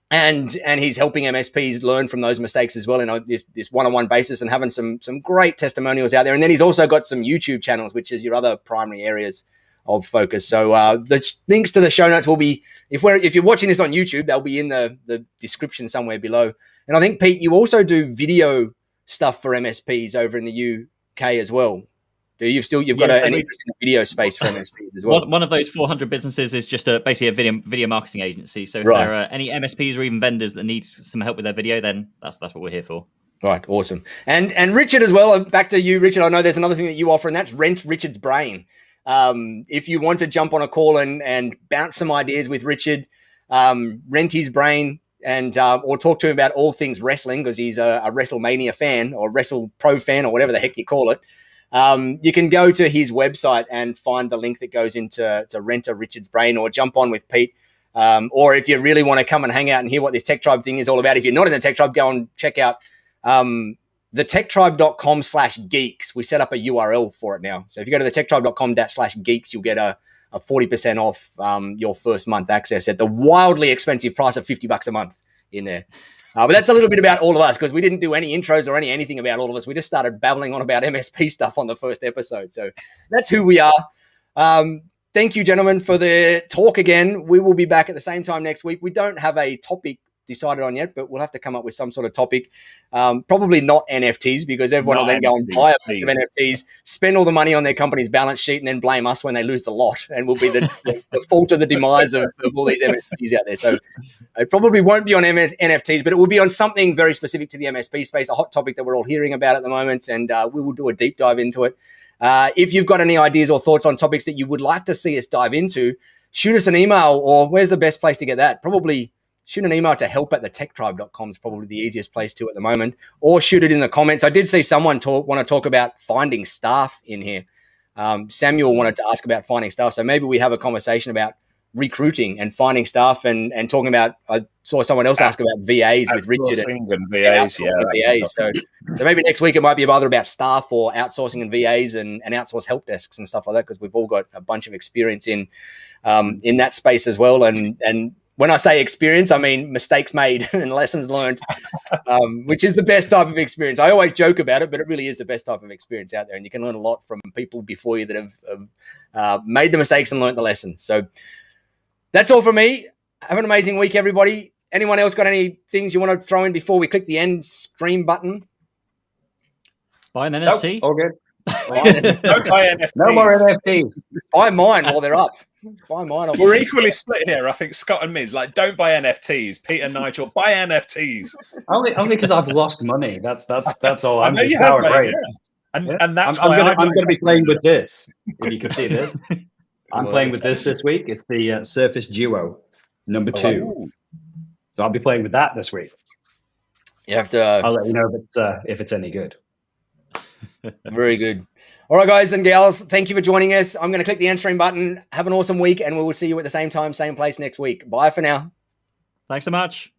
And he's helping MSPs learn from those mistakes as well in this one-on-one basis and having some great testimonials out there. And then he's also got some YouTube channels, which is your other primary areas of focus. So the links to the show notes will be, if you're watching this on YouTube, they'll be in the description somewhere below. And I think, Pete, you also do video stuff for MSPs over in the UK as well. You've got an interest in the video space for MSPs as well. One of those 400 businesses is just basically a video marketing agency. So if there are any MSPs or even vendors that need some help with their video, then that's what we're here for. Right, awesome. And Richard as well. Back to you, Richard. I know there's another thing that you offer, and that's Rent Richard's Brain. If you want to jump on a call and bounce some ideas with Richard, rent his brain. And or talk to him about all things wrestling, because he's a WrestleMania fan or Wrestle Pro fan or whatever the heck you call it. You can go to his website and find the link that goes into Rent a Richard's Brain, or jump on with Pete. Or if you really want to come and hang out and hear what this Tech Tribe thing is all about, if you're not in the Tech Tribe, go and check out thetechtribe.com/geeks. We set up a URL for it now. So if you go to thetechtribe.com/geeks, you'll get a 40% off your first month access at the wildly expensive price of $50 a month in there. But that's a little bit about all of us, because we didn't do any intros or anything about all of us. We just started babbling on about MSP stuff on the first episode. So that's who we are. Thank you, gentlemen, for the talk again. We will be back at the same time next week. We don't have a topic decided on yet, but we'll have to come up with some sort of topic. Probably not NFTs, because everyone will then go and buy a bunch of NFTs, spend all the money on their company's balance sheet, and then blame us when they lose the lot, and we'll be the fault of the demise of all these MSPs out there. So it probably won't be on NFTs, but it will be on something very specific to the MSP space, a hot topic that we're all hearing about at the moment, and we will do a deep dive into it. If you've got any ideas or thoughts on topics that you would like to see us dive into, shoot us an email, or where's the best place to get that? Probably shoot an email to help@thetechtribe.com is probably the easiest place to at the moment, or shoot it in the comments. I did see someone want to talk about finding staff in here. Samuel wanted to ask about finding staff. So maybe we have a conversation about recruiting and finding staff and talking about, I saw someone else ask about VAs with Richard. And VAs, VAs. So maybe next week it might be either about staff or outsourcing and VAs and outsource help desks and stuff like that, because we've all got a bunch of experience in that space as well. And when I say experience, I mean mistakes made and lessons learned, which is the best type of experience. I always joke about it, but it really is the best type of experience out there. And you can learn a lot from people before you that have made the mistakes and learned the lessons. So that's all from me. Have an amazing week, everybody. Anyone else got any things you want to throw in before we click the end stream button? Buy an NFT? Nope, all good. Don't buy NFTs. No more NFTs. Buy mine while they're up. Buy mine. We're equally split here. I think Scott and me, like, don't buy NFTs. Pete and Nigel, buy NFTs. Only because I've lost money. That's all. I'm just sour grapes. Yeah. And that's I'm why going to be playing with this. If you could see this, I'm playing with this week. It's the Surface Duo number 2. So I'll be playing with that this week. You have to. I'll let you know if it's any good. Very good. All right, guys and gals, thank you for joining us. I'm going to click the end stream button. Have an awesome week, and we will see you at the same time, same place next week. Bye for now. Thanks so much.